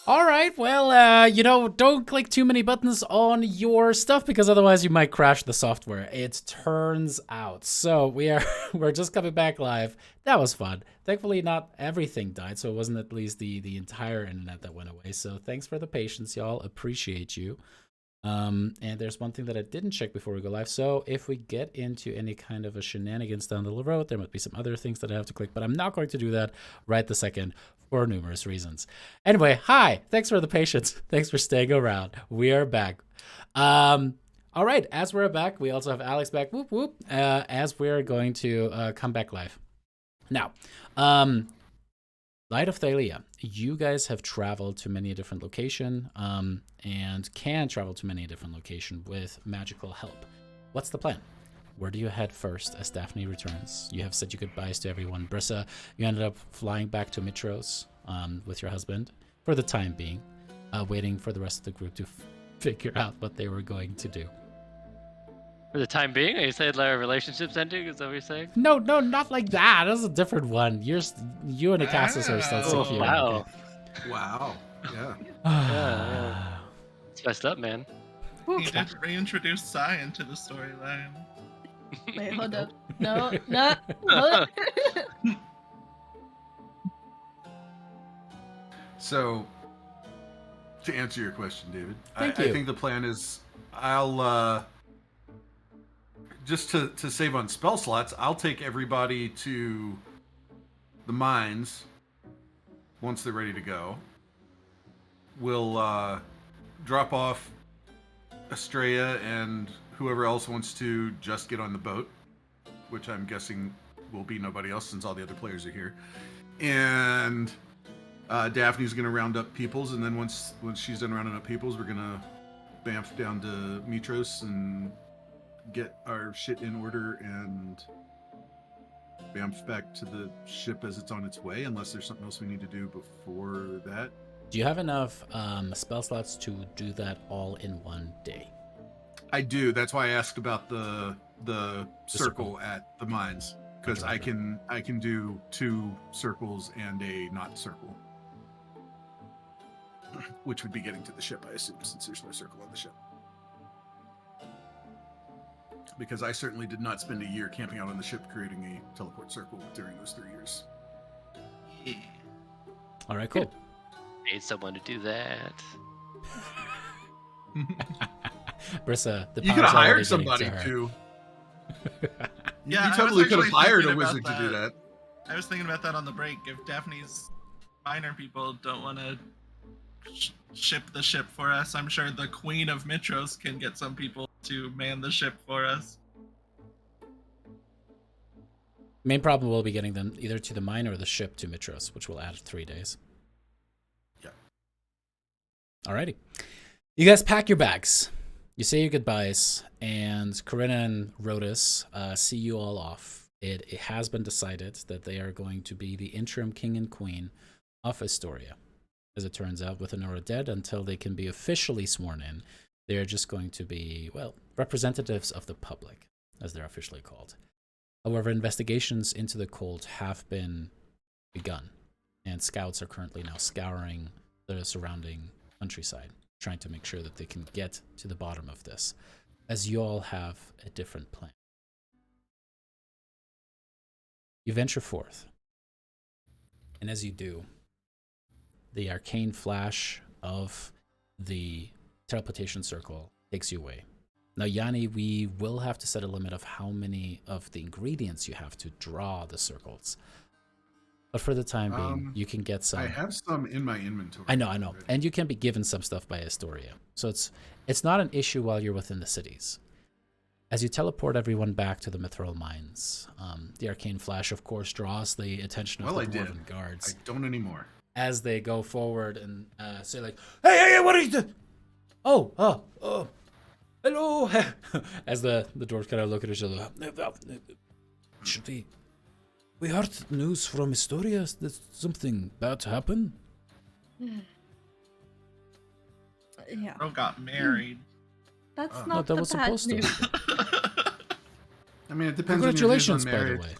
All right, well, don't click too many buttons on your stuff because otherwise you might crash the software. It turns out. So we're just coming back live. That was fun. Thankfully, not everything died, so it wasn't at least the entire internet that went away. So thanks for the patience, y'all. Appreciate you. And there's one thing that I didn't check before we go live. So if we get into any kind of a shenanigans down the road, there might be some other things that I have to click, but I'm not going to do that right this second for numerous reasons. Anyway, hi. Thanks for the patience. Thanks for staying around. We are back. All right. As we're back, we also have Alex back. Whoop, whoop. As we're going to come back live. Now, Light of Thylea, you guys have traveled to many different locations and can travel to many different locations with magical help. What's the plan? Where do you head first as Daphne returns? You have said your goodbyes to everyone. Brissa, you ended up flying back to Mitros with your husband for the time being, waiting for the rest of the group to figure out what they were going to do. For the time being? Are you saying like our relationship's ending? Is that what you're saying? No, not like that. That's a different one. You and the Cassis are still secure. Wow. Okay. Wow. Yeah. Yeah. It's messed up, man. You did reintroduce Sai into the storyline. Wait, hold up. No, hold up. So, to answer your question, David, I Thank you. think the plan is I'll just to save on spell slots, I'll take everybody to the mines once they're ready to go. We'll drop off Estrella and whoever else wants to just get on the boat, which I'm guessing will be nobody else since all the other players are here. And Daphne's going to round up peoples, and then once she's done rounding up peoples, we're going to bamf down to Mitros and get our shit in order and bamf back to the ship as it's on its way, unless there's something else we need to do before that. Do you have enough spell slots to do that all in one day? I do. That's why I asked about the circle at the mines, because I can do 2 circles and a not circle, which would be getting to the ship, I assume, since there's no circle on the ship. Because I certainly did not spend a year camping out on the ship creating a teleport circle during those 3 years. Yeah. All right, cool. Need someone to do that. Brissa, the You could power's have already hired getting somebody her. to. Yeah, You totally could have hired a wizard to do that. I was thinking about that on the break. If Daphne's minor people don't want to ship the ship for us, I'm sure the Queen of Mitros can get some people to man the ship for us. Main problem will be getting them either to the mine or the ship to Mitros, which will add 3 days. Yeah. Alrighty. You guys pack your bags. You say your goodbyes, and Corinna and Rhodus see you all off. It has been decided that they are going to be the interim king and queen of Astoria. As it turns out, with Honora dead, until they can be officially sworn in, they are just going to be, well, representatives of the public, as they're officially called. However, investigations into the cult have been begun, and scouts are currently now scouring the surrounding countryside, trying to make sure that they can get to the bottom of this, as you all have a different plan. You venture forth, and as you do, the arcane flash of the teleportation circle takes you away. Now, Yanni, we will have to set a limit of how many of the ingredients you have to draw the circles. But for the time being, you can get some. I have some in my inventory. I know. And you can be given some stuff by Astoria. So it's not an issue while you're within the cities. As you teleport everyone back to the Mithril mines, the arcane flash, of course, draws the attention of the Dwarven guards. I don't anymore. As they go forward and say like, hey, what are you doing? Oh, hello. As the dwarves kind of look at each other. Should we heard news from Astoria that something bad happened? Yeah. Bro got married. That's No, not that the was bad supposed news. to. I mean, it depends on your views on Congratulations, by the marriage. way.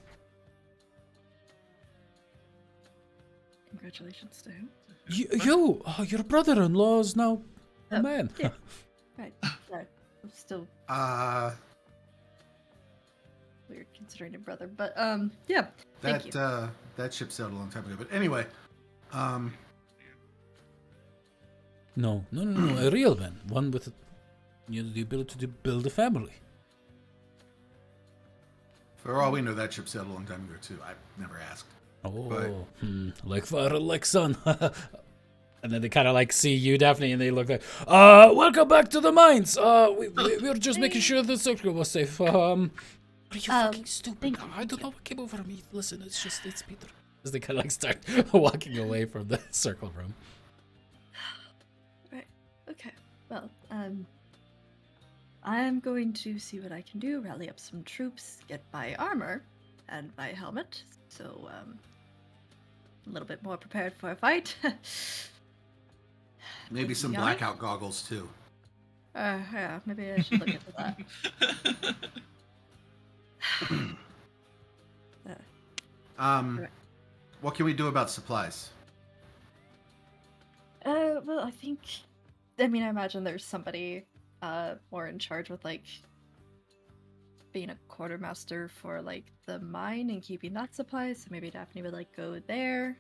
Congratulations to him. Your brother-in-law is now a man. Yeah. Right. Sorry. I'm still weird considering a brother, but yeah. Thank you. That ship sailed a long time ago. But anyway, No, a real man, one with the ability to build a family. for all we know, that ship sailed a long time ago too. I've never asked. Oh, like father, like son. And then they kind of like see you, Daphne, and they look like, welcome back to the mines. We were just making sure the circle was safe. Are you fucking stupid? I don't know what came over me. Listen, it's Peter. As they kind of like start walking away from the circle room. Right. Okay. Well, I'm going to see what I can do. Rally up some troops, get my armor and my helmet, so a little bit more prepared for a fight. Maybe some Yanni? blackout goggles too. Yeah, maybe I should look into that. Right. What can we do about supplies? Well, I imagine there's somebody more in charge with like being a quartermaster for like the mine and keeping that supply, so maybe Daphne would like go there.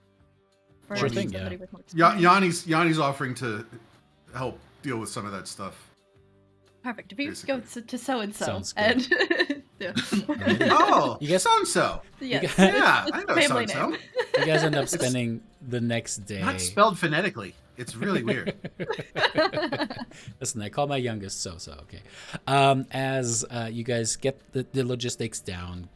For Sure thing, somebody yeah. with more experience. Yanni's offering to help deal with some of that stuff. Perfect. If you Basically. go to so and so, Sounds and yeah. Oh, You guys- so and so. Yes, Yeah, it's I know family so-and-so. name. You guys end up spending the next day. Not spelled phonetically. It's really weird. Listen, I call my youngest so, okay. As you guys get the logistics down,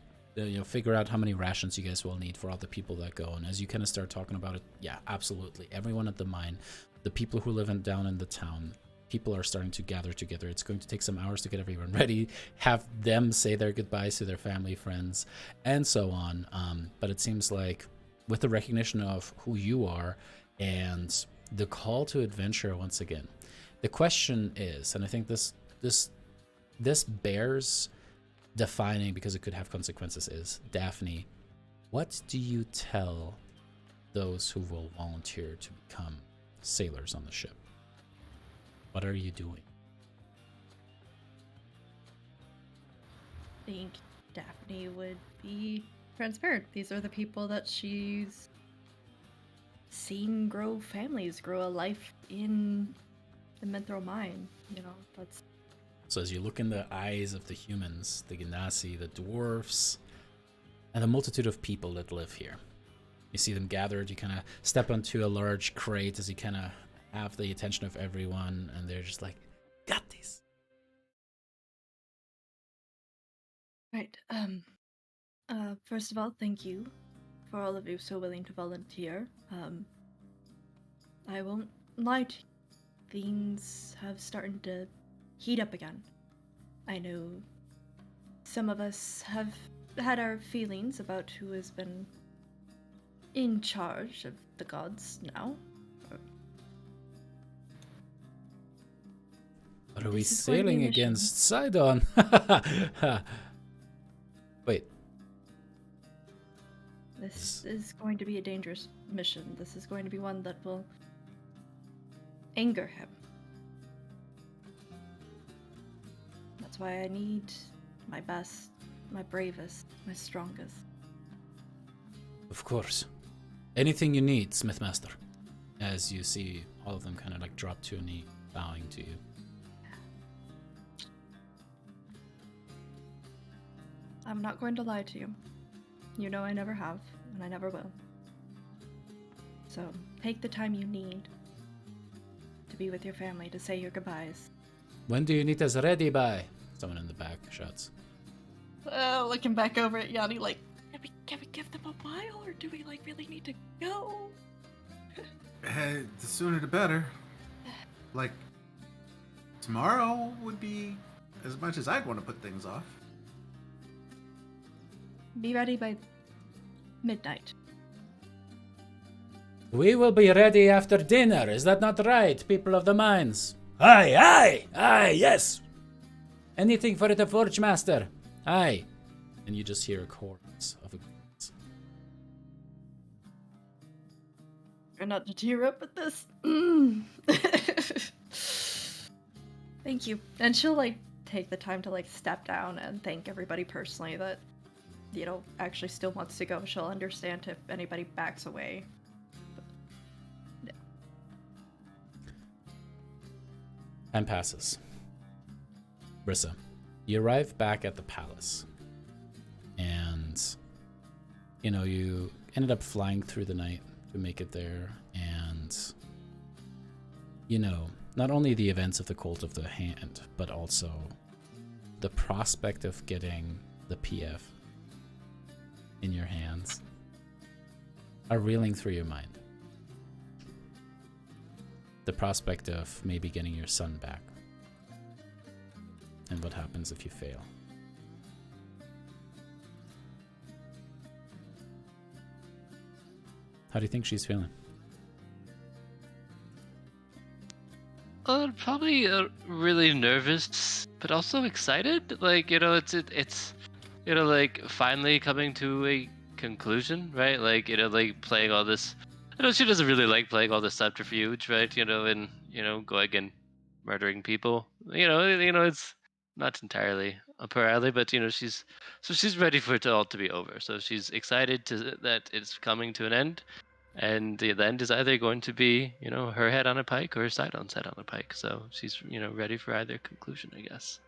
figure out how many rations you guys will need for all the people that go. And as you kind of start talking about it, yeah, absolutely. Everyone at the mine, the people who live down in the town, people are starting to gather together. It's going to take some hours to get everyone ready, have them say their goodbyes to their family, friends, and so on. But it seems like with the recognition of who you are and the call to adventure once again, the question is, and I think this bears defining because it could have consequences, is, Daphne, what do you tell those who will volunteer to become sailors on the ship? What are you doing? I think Daphne would be transparent. These are the people that she's seen grow families, grow a life in the Menthro mine. That's So as you look in the eyes of the humans, the Genasi, the dwarfs, and the multitude of people that live here, you see them gathered. You kind of step onto a large crate as you kind of have the attention of everyone, and they're just like, got this. right. First of all, thank you for all of you so willing to volunteer. I won't lie to you. Things have started to heat up again. I know some of us have had our feelings about who has been in charge of the gods now. Are we This is going to be a sailing mission. against Sidon? Wait, This is going to be a dangerous mission. This is going to be one that will anger him. That's why I need my best, my bravest, my strongest. of course. Anything you need, Smithmaster. As you see all of them kind of like drop to a knee, bowing to you. I'm not going to lie to you. You know I never have, and I never will. So take the time you need to be with your family, to say your goodbyes. When do you need us ready by? Someone in the back shouts. Looking back over at Yanni like, can we give them a while, or do we like really need to go? Hey, the sooner the better. Like, tomorrow would be as much as I'd want to put things off. Be ready by midnight. We will be ready after dinner, is that not right, people of the mines? Aye, yes! Anything for the Forge Master. Aye. And you just hear a chorus of a Try not to tear up at this. Thank you. And she'll like take the time to like step down and thank everybody personally that, you know, actually still wants to go. She'll understand if anybody backs away. Time passes. Brissa, you arrive back at the palace. And, you know, you ended up flying through the night to make it there. And, you know, not only the events of the Cult of the Hand, but also the prospect of getting the PF in your hands are reeling through your mind. The prospect of maybe getting your son back. And what happens if you fail. How do you think she's feeling? Probably really nervous, but also excited. Like, you know, it's you know, like finally coming to a conclusion, right? Like, you know, like playing all this. I know she doesn't really like playing all this subterfuge, right? You know, and you know, going and murdering people. You know, it's not entirely up her alley, but you know, she's ready for it all to be over. So she's excited that it's coming to an end. And the end is either going to be, you know, her head on a pike or her side on a pike. So she's, you know, ready for either conclusion, I guess.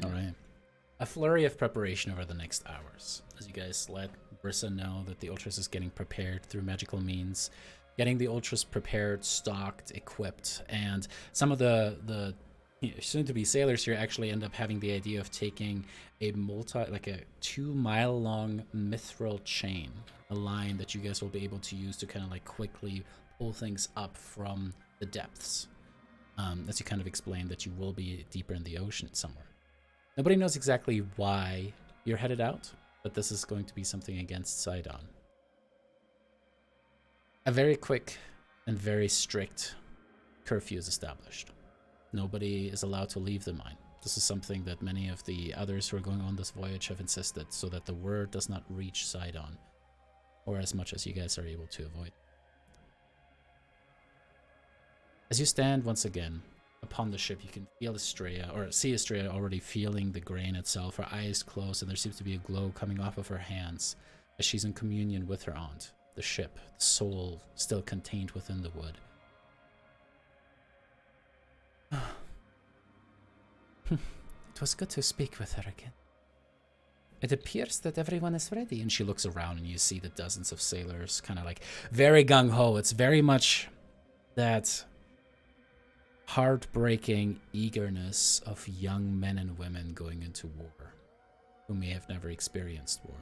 All right. A flurry of preparation over the next hours. As you guys let Brissa know that the Ultras is getting prepared through magical means, getting the Ultras prepared, stocked, equipped, and some of the soon-to-be sailors here actually end up having the idea of taking a 2-mile-long mithril chain, a line that you guys will be able to use to kind of like quickly pull things up from the depths. As you kind of explained that you will be deeper in the ocean somewhere. Nobody knows exactly why you're headed out, but this is going to be something against Sidon. A very quick and very strict curfew is established. Nobody is allowed to leave the mine. This is something that many of the others who are going on this voyage have insisted, so that the word does not reach Sidon, or as much as you guys are able to avoid. As you stand once again upon the ship, you can feel Estrella, or see Estrella already feeling the grain itself, her eyes closed, and there seems to be a glow coming off of her hands as she's in communion with her aunt, the ship, the soul still contained within the wood. It was good to speak with her again. It appears that everyone is ready. And she looks around and you see the dozens of sailors kind of like very gung-ho. It's very much that heartbreaking eagerness of young men and women going into war who may have never experienced war.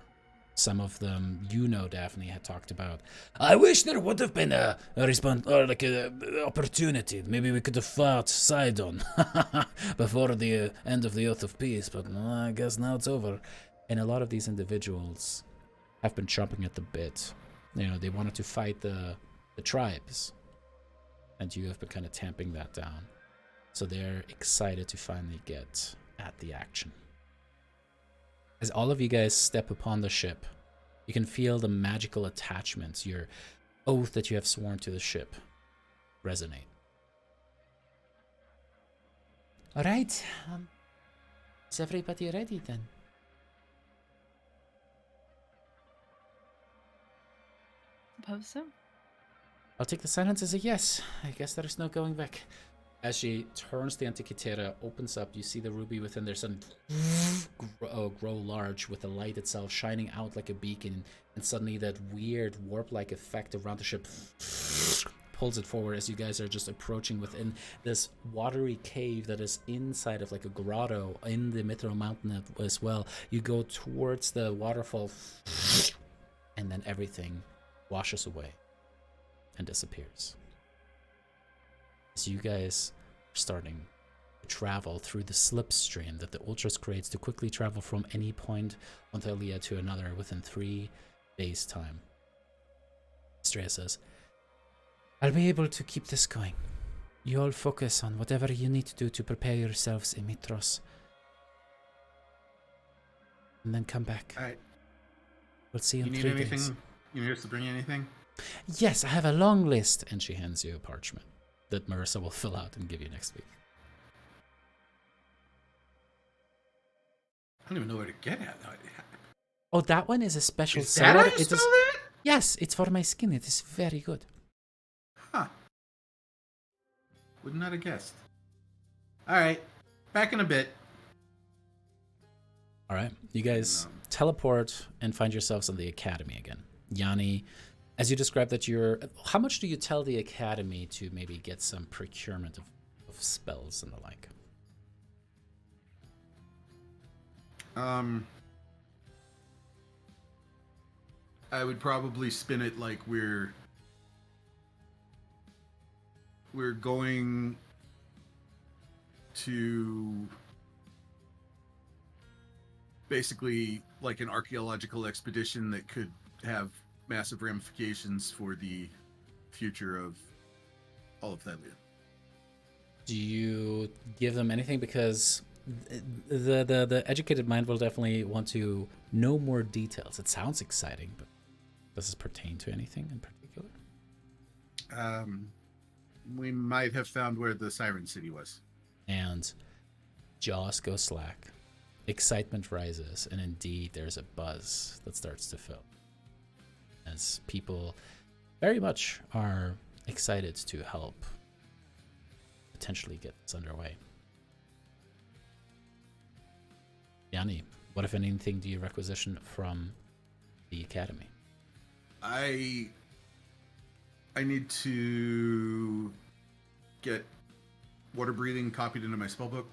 Some of them, you know, Daphne had talked about, I wish there would have been a opportunity. Maybe we could have fought Sidon before the end of the Oath of Peace, but I guess now it's over. And a lot of these individuals have been chomping at the bit. You know, they wanted to fight the tribes, and you have been kind of tamping that down. So they're excited to finally get at the action. As all of you guys step upon the ship, you can feel the magical attachments, your oath that you have sworn to the ship, resonate. All right. Is everybody ready then? Suppose so. I'll take the silence as a yes. I guess there is no going back. As she turns the Antikythera, opens up, you see the ruby within there suddenly grow large, with the light itself shining out like a beacon, and suddenly that weird warp-like effect around the ship pulls it forward as you guys are just approaching within this watery cave that is inside of like a grotto in the Mithril Mountain as well. You go towards the waterfall, and then everything washes away and disappears. As you guys are starting to travel through the slipstream that the Ultras creates to quickly travel from any point on Thylea to another within 3 days' time. Estrella says, I'll be able to keep this going. You all focus on whatever you need to do to prepare yourselves in Mitros. And then come back. All right. We'll see you in You need 3 anything? days. You need us to bring you anything? Yes, I have a long list. And she hands you a parchment that Marissa will fill out and give you next week. I don't even know where to get at. Oh, that one is a special Is that how soda. you It spell is, that? yes, it's for my skin. It is very good. Huh. Would not have guessed. All right. Back in a bit. All right, you guys teleport and find yourselves in the academy again. Yanni, as you described that you're... How much do you tell the academy to maybe get some procurement of spells and the like? I would probably spin it like we're going to basically like an archaeological expedition that could have massive ramifications for the future of all of Thylea. Do you give them anything? Because the educated mind will definitely want to know more details. It sounds exciting, but does this pertain to anything in particular? We might have found where the Siren City was. And jaws go slack. Excitement rises, and indeed there's a buzz that starts to fill. As people very much are excited to help potentially get this underway. Yanni, what if anything do you requisition from the academy? I need to get water breathing copied into my spellbook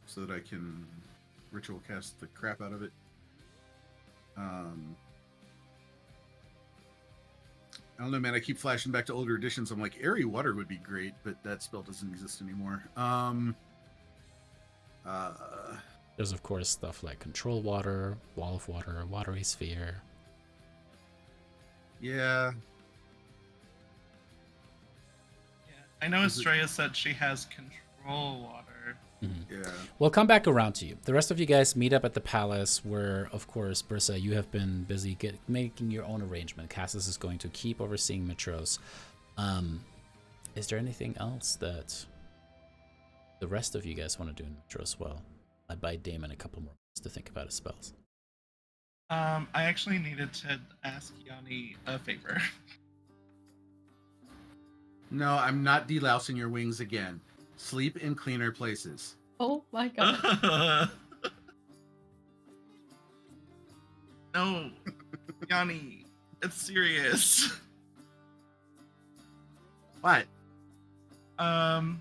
so that I can ritual cast the crap out of it. I don't know, man. I keep flashing back to older editions. I'm like, airy water would be great, but that spell doesn't exist anymore. There's of course stuff like control water, wall of water, watery sphere. Yeah. I know Estrella said she has control water. Yeah. We'll come back around to you. The rest of you guys meet up at the palace where, of course, Brissa, you have been busy making your own arrangement. Cassis is going to keep overseeing Mitros. Is there anything else that the rest of you guys want to do in Mitros? Well, I buy Damon a couple more minutes to think about his spells. I actually needed to ask Yanni a favor. No, I'm not delousing your wings again. Sleep in cleaner places. Oh my god. No, Yanni, it's serious. What? Can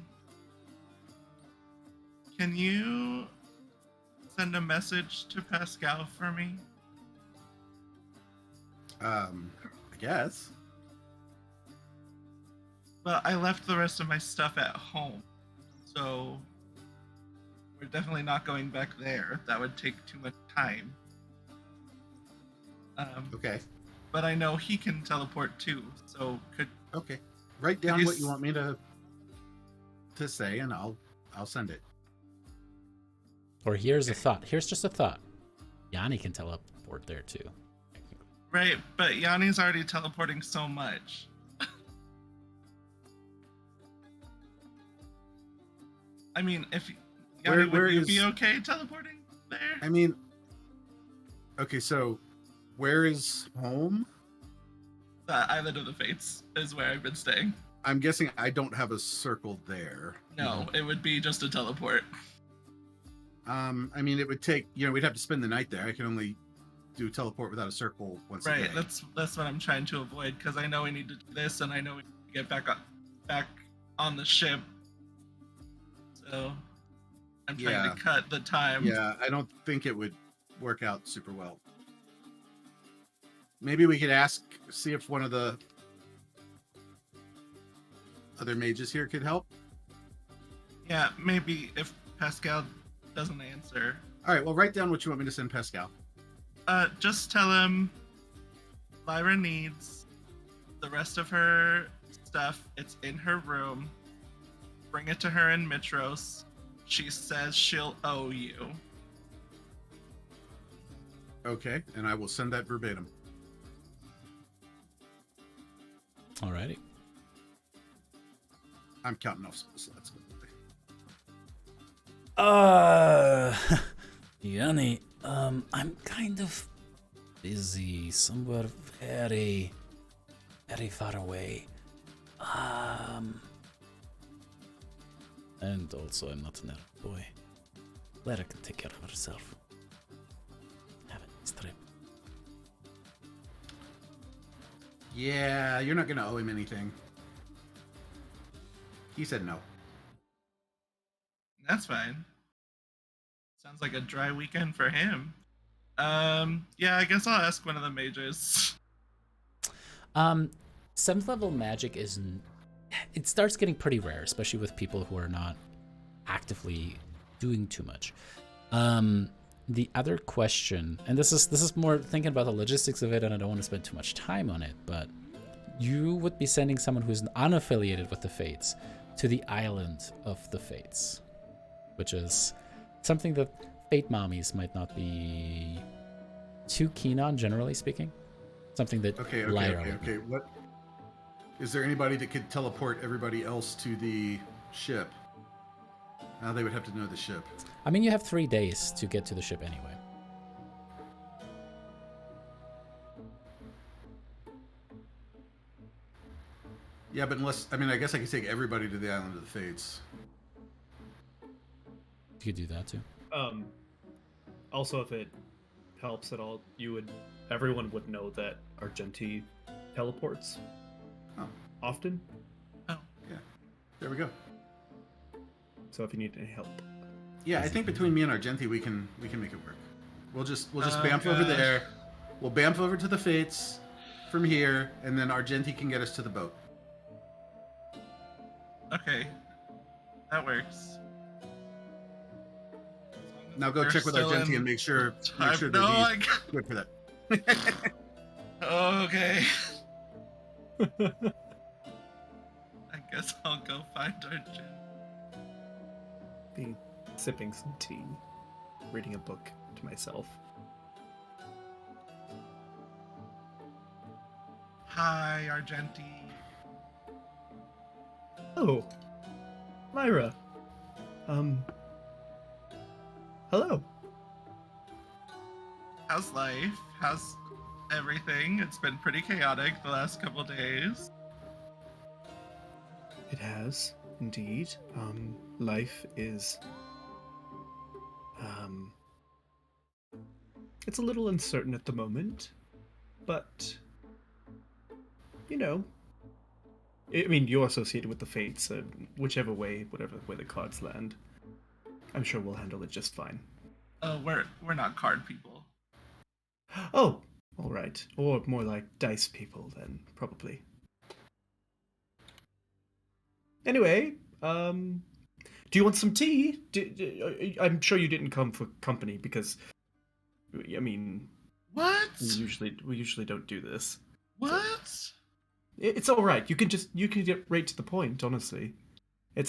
you send a message to Pascal for me? I guess. Well, I left the rest of my stuff at home, so we're definitely not going back there. That would take too much time. Okay. But I know he can teleport too, so could... Okay. Write down you what you want me to say, and I'll send it. Or here's a thought. Here's just a thought. Yanni can teleport there too. Right, but Yanni's already teleporting so much. I mean, if Yanni, Where would you is- be okay teleporting there? I mean, okay, so where is home? The Island of the Fates is where I've been staying. I'm guessing I don't have a circle there. No, it would be just a teleport. I mean, it would take, we'd have to spend the night there. I can only do teleport without a circle once a Right, day. that's what I'm trying to avoid, because I know we need to do this, and I know we need to get back on the ship. So I'm trying to cut the time. Yeah, I don't think it would work out super well. Maybe we could see if one of the other mages here could help. Yeah, maybe if Pascal doesn't answer. All right, well, write down what you want me to send Pascal. Just tell him Lyra needs the rest of her stuff. It's in her room. Bring it to her in Mitros. She says she'll owe you. Okay, and I will send that verbatim. Alrighty. I'm counting off spell slots. Yanni, I'm kind of busy somewhere very, very far away. And also I'm not an elf boy. Lara can take care of herself. Have a nice trip. Yeah, you're not gonna owe him anything. He said no. That's fine. Sounds like a dry weekend for him. Yeah, I guess I'll ask one of the mages. 7th level magic isn't. It starts getting pretty rare, especially with people who are not actively doing too much. The other question, and this is more thinking about the logistics of it, and I don't want to spend too much time on it, but you would be sending someone who's unaffiliated with the Fates to the island of the Fates, which is something that Fate mommies might not be too keen on, generally speaking. Something that Okay. What is there anybody that could teleport everybody else to the ship? Now they would have to know the ship. I mean, you have 3 days to get to the ship anyway. Yeah, but unless I guess I could take everybody to the island of the Fates. You could do that too. Also, if it helps at all, everyone would know that Argenti teleports Oh, often. Oh, yeah. There we go. So if you need any help, Yeah, I think between me and Argenti, we can make it work. We'll just bamf over gosh. there. We'll bamf over to the Fates from here, and then Argenti can get us to the boat. okay. That works. Now go They're check with still Argenti in and make sure time. that No, he's good for that. Okay. I guess I'll go find Argent. be sipping some tea, reading a book to myself. Hi, Argenti. Oh, Lyra. Hello. How's life? How's everything? It's been pretty chaotic the last couple days. It has, indeed. Life is... It's a little uncertain at the moment, but... You know... I mean, you're associated with the Fates, so whatever way the cards land, I'm sure we'll handle it just fine. We're not card people. Oh, all right. Or more like dice people, then, probably. Anyway, do you want some tea? I'm sure you didn't come for company because, I mean, What? we usually don't do this. What? It's all right. You can get right to the point. Honestly,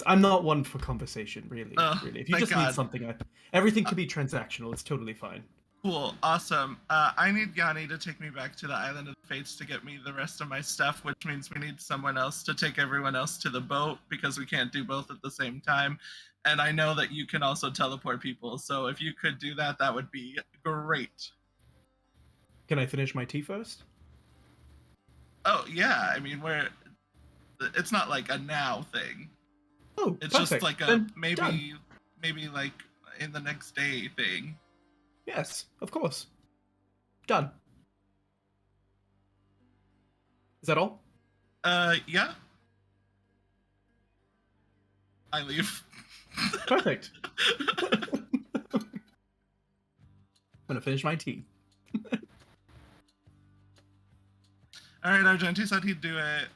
I'm not one for conversation. Really. If you thank just need God. something, everything can be transactional. It's totally fine. Cool, awesome. I need Yanni to take me back to the Island of the Fates to get me the rest of my stuff, which means we need someone else to take everyone else to the boat because we can't do both at the same time. And I know that you can also teleport people, so if you could do that, that would be great. Can I finish my tea first? Oh, yeah, I mean, it's not like a now thing. Oh, It's perfect. just like a Then maybe done. like in the next day thing. Yes, of course. Done. Is that all? Yeah. I leave. Perfect. I'm gonna finish my tea. All right, Argenti said he'd do it.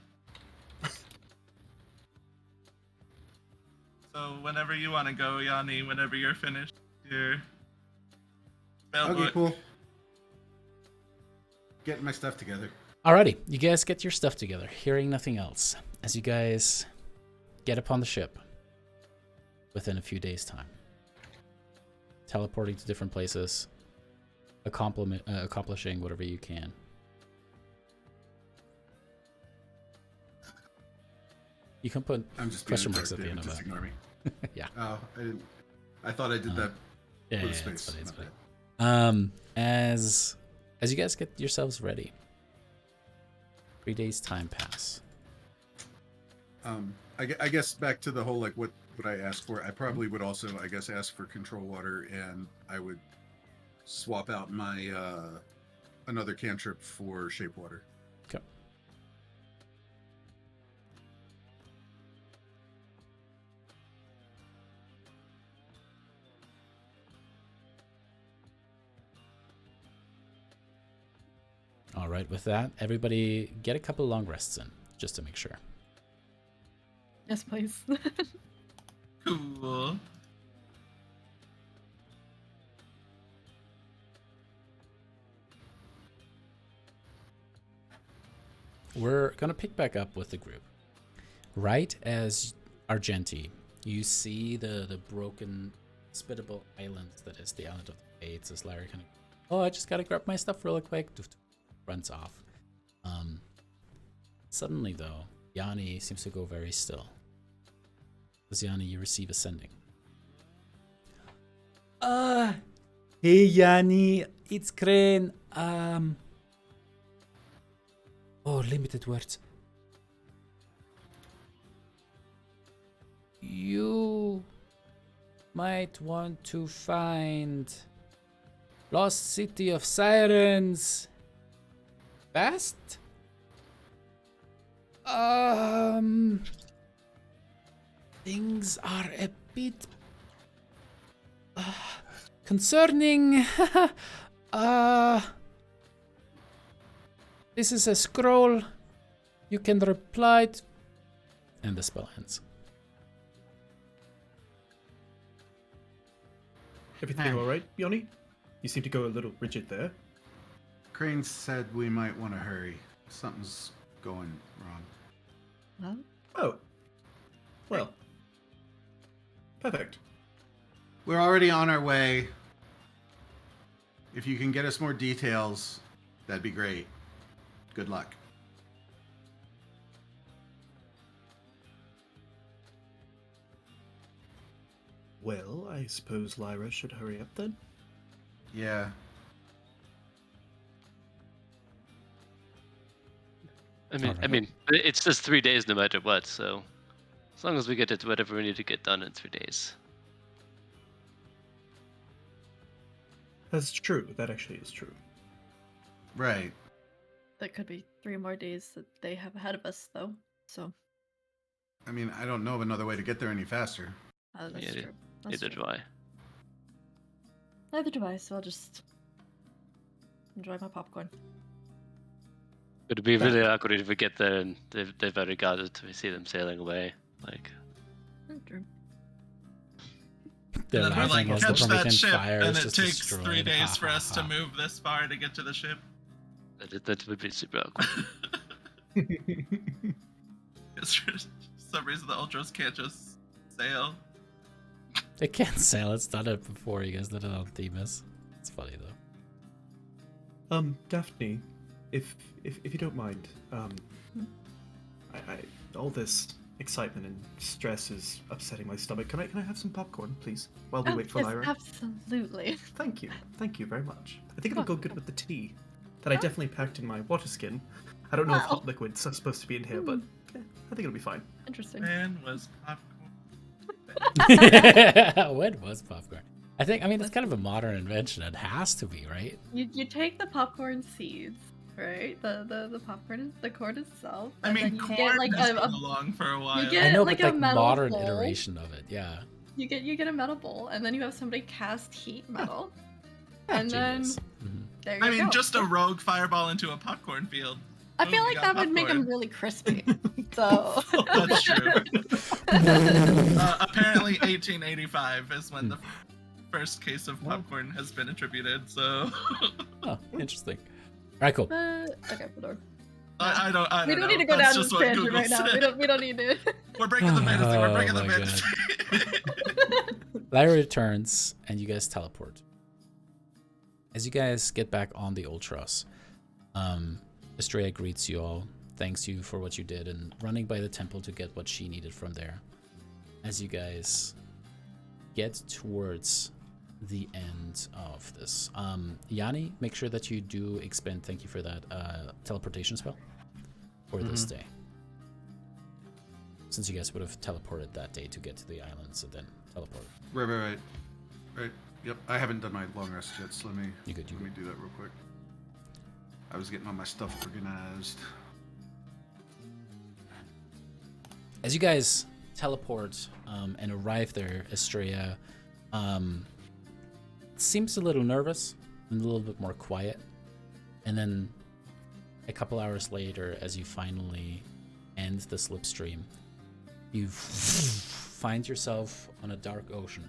So whenever you want to go, Yanni, whenever you're finished your spell Okay, book. cool. Getting my stuff together. Alrighty, you guys get your stuff together, hearing nothing else, as you guys get upon the ship within a few days' time. Teleporting to different places, accomplishing whatever you can. You can put I'm just question being a marks at jerk, the end David. of Just that. ignore me. Yeah. Oh, I didn't. I thought I did that Yeah, with yeah, space. it's funny, it's My funny. bad. As you guys get yourselves ready, 3 days time pass. I guess back to the whole like what I asked for. I probably would also I guess ask for control water, and I would swap out my another cantrip for shape water. Okay. All right, with that, everybody get a couple long rests in, just to make sure. Yes, please. Cool. We're gonna pick back up with the group. Right as Argenti, you see the broken, spittable island that is the island of the Fates. As Larry kind of, oh, I just gotta grab my stuff really quick. Runs off. Suddenly though, Yanni seems to go very still. As Yanni, you receive a sending. Hey Yanni, it's Crane. Oh, limited words. You might want to find Lost City of Sirens fast? Things are a bit concerning. This is a scroll. You can reply to... And the spell ends. Everything all right, Yoni? You seem to go a little rigid there. Crane said we might want to hurry. Something's going wrong. Well, Oh. Well. Perfect. We're already on our way. If you can get us more details, that'd be great. Good luck. Well, I suppose Lyra should hurry up then. Yeah. I mean, it's just 3 days no matter what. So, as long as we get it whatever we need to get done in 3 days. That's true. That actually is true. Right. that could be 3 more days that they have ahead of us, though. So, I mean, I don't know of another way to get there any faster. that's Yeah, true. That's Neither true. do I. Neither do I, so I'll just enjoy my popcorn. It'd be really awkward if we get there and they've already got it. We see them sailing away. Like, True. They're And then we're laughing like, as the catch that Promethean ship, fire and is it just takes destroyed. 3 days Ha, for ha, us to ha. move this far to get to the ship. that would be super awkward. Because for some reason the Ultras can't just sail. They can't sail. It's done it before. You guys did it on Themis. It's funny though. Daphne, if you don't mind, I all this excitement and stress is upsetting my stomach. Can I have some popcorn, please, while we wait for yes, Lyra? absolutely. Thank you very much. I think Come it'll on. go good with the tea that I definitely packed in my water skin. I don't know if hot liquids are supposed to be in here, but I think it'll be fine. Interesting. Man was popcorn. When was popcorn? I mean, it's kind of a modern invention. It has to be, right? You take the popcorn seeds, right? The popcorn, the corn itself. I and mean, then you corn get like has a been along for a while. get I know, like but a like metal modern bowl. iteration of it, yeah. You get a metal bowl, and then you have somebody cast heat metal, and then Genius. Mhm. there you I mean, go. just a rogue fireball into a popcorn field. I Oh, feel we like got that would make them popcorn. really crispy. So That's true. Apparently, 1885 is when the first case of popcorn has been attributed. So Oh, interesting. All right, cool. okay, Fedor. I don't We don't know. need to go That's down just this what tangent Google right now. said. We don't need to. We're breaking the fantasy. We're breaking the Oh my fantasy. Larry returns, and you guys teleport. As you guys get back on the Ultras, Estrella greets you all, thanks you for what you did and running by the temple to get what she needed from there. As you guys get towards the end of this, Yanni, make sure that you do expend, thank you for that, teleportation spell for this day. Since you guys would have teleported that day to get to the islands and then teleport. Right. Yep, I haven't done my long rest yet, so let me You do that real quick. I was getting all my stuff organized. As you guys teleport and arrive there, Estrella seems a little nervous and a little bit more quiet. And then a couple hours later, as you finally end the slipstream, you find yourself on a dark ocean.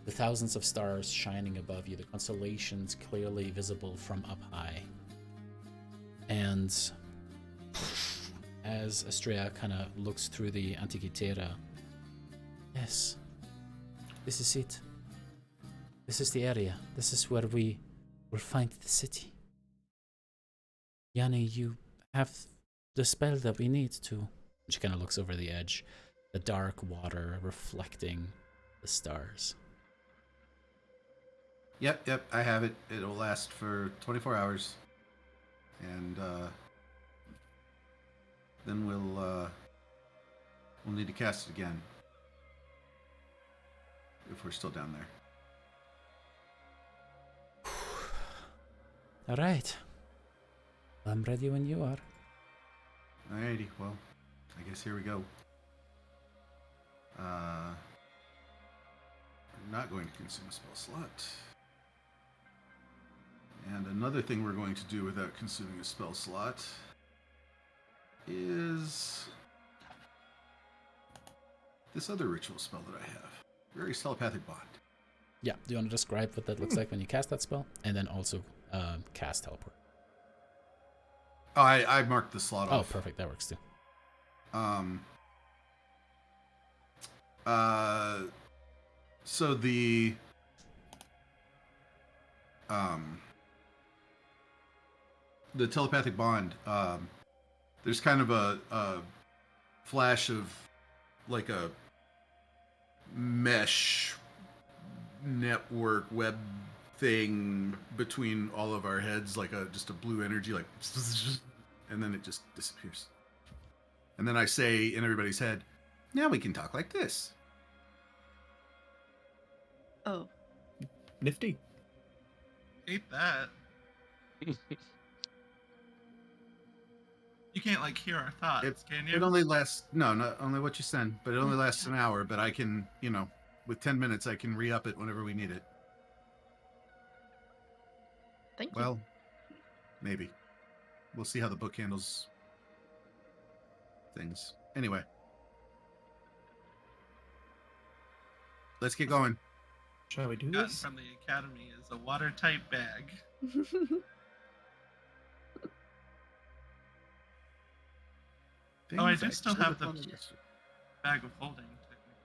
The thousands of stars shining above you, the constellations clearly visible from up high. And as Estrella kind of looks through the Antiquitera, yes, this is it. This is the area. This is where we will find the city. Yanni, you have the spell that we need to. She kind of looks over the edge, the dark water reflecting the stars. Yep, I have it. It'll last for 24 hours. And then we'll need to cast it again. If we're still down there. All right. I'm ready when you are. Alrighty, well, I guess here we go. We're not going to consume a spell slot. And another thing we're going to do without consuming a spell slot is this other ritual spell that I have. Various telepathic bond. Yeah, do you want to describe what that looks like when you cast that spell? And then also cast teleport. Oh, I marked the slot off. Oh, perfect. That works too. So the telepathic bond, there's kind of a flash of like a mesh network web thing between all of our heads, like just a blue energy, like, and then it just disappears. And then I say in everybody's head, now we can talk like this. Oh. Nifty. Hate that. You can't like hear our thoughts, can you? It only lasts, no, not only what you send, but it only lasts an hour, but I can, with 10 minutes, I can re-up it whenever we need it. Thank you. Well, maybe. We'll see how the book handles things. Anyway. Let's get going. Shall we do Gotten this? from the academy is a watertight bag. Oh, I do still have the bag of holding, technically.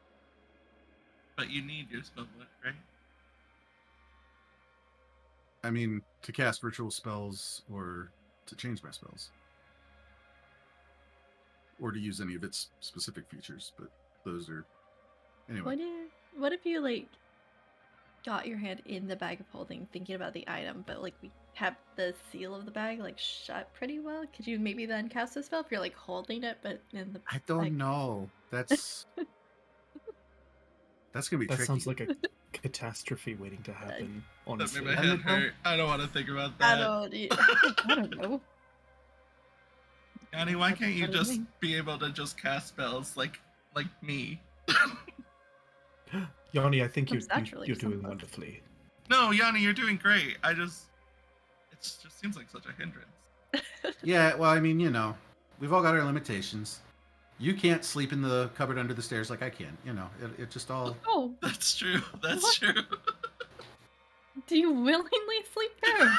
But you need your spellbook, right? I mean, to cast ritual spells or to change my spells. Or to use any of its specific features, but those are... Anyway. What if you, like, got your hand in the bag of holding thinking about the item, but, like, we have the seal of the bag, like, shut pretty well? Could you maybe then cast a spell if you're, like, holding it, but in the I don't bag? know. That's... That's gonna be That tricky. sounds like a catastrophe waiting to happen, That honestly. made my head hurt. I don't want to think about I that. don't know. Yanni, why can't you What do you just mean? be able to just cast spells like me? Yanni, I think That's naturally you're doing something. wonderfully. No, Yanni, you're doing great. It just seems like such a hindrance. Yeah, well, I mean, we've all got our limitations. You can't sleep in the cupboard under the stairs like I can. It just all... Oh, That's true. That's What? true. do you willingly sleep there?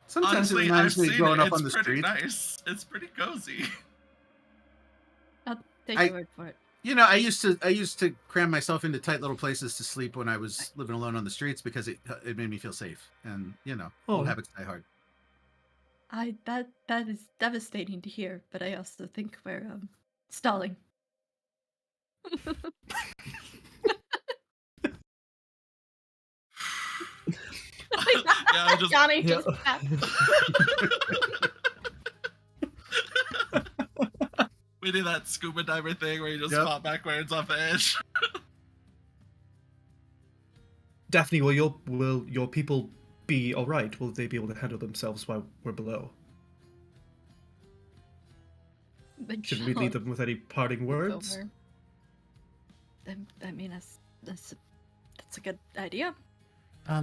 Sometimes Honestly, it I've reminds me seen of growing it. up It's on the pretty street. nice. It's pretty cozy. I'll take I- your word for it. I used to cram myself into tight little places to sleep when I was living alone on the streets because it made me feel safe. And old Oh. habits die hard. That is devastating to hear, but I also think we're stalling. Yeah, I just Johnny Yeah. just snapped. we do that scuba diver thing where you just Yep. fall backwards off the edge. Daphne, will your people be all right? Will they be able to handle themselves while we're below? Should we leave them with any parting words? Over. I mean, that's a good idea.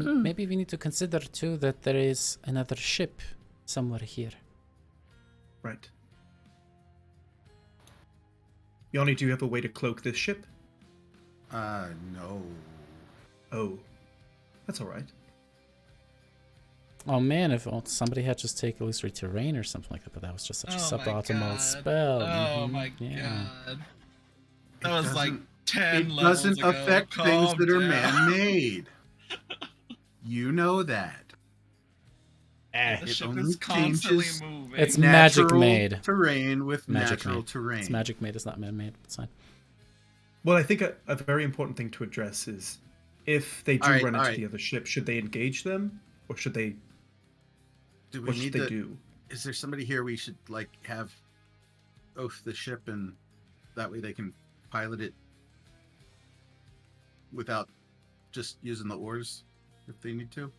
Maybe we need to consider too that there is another ship somewhere here. Right. Yanni, do you have a way to cloak this ship? No. Oh, that's all right. Oh man, if somebody had just taken illusory terrain or something like that, but that was just such a Oh my suboptimal God. spell. Oh Mhm, my yeah. god. That was like doesn't- 10 It levels doesn't ago. affect things Calm that are down. man-made. You know that. The It ship only is constantly changes moving. It's magic Natural made. terrain with Magic natural made. terrain. It's magic made, it's not man-made. It's fine. Well, I think a very important thing to address is if they do All right, run all into right. the other ship, should they engage them, or should they? Do we What should need they to? do? Is there somebody here we should like have oath the ship, and that way they can pilot it without just using the oars if they need to?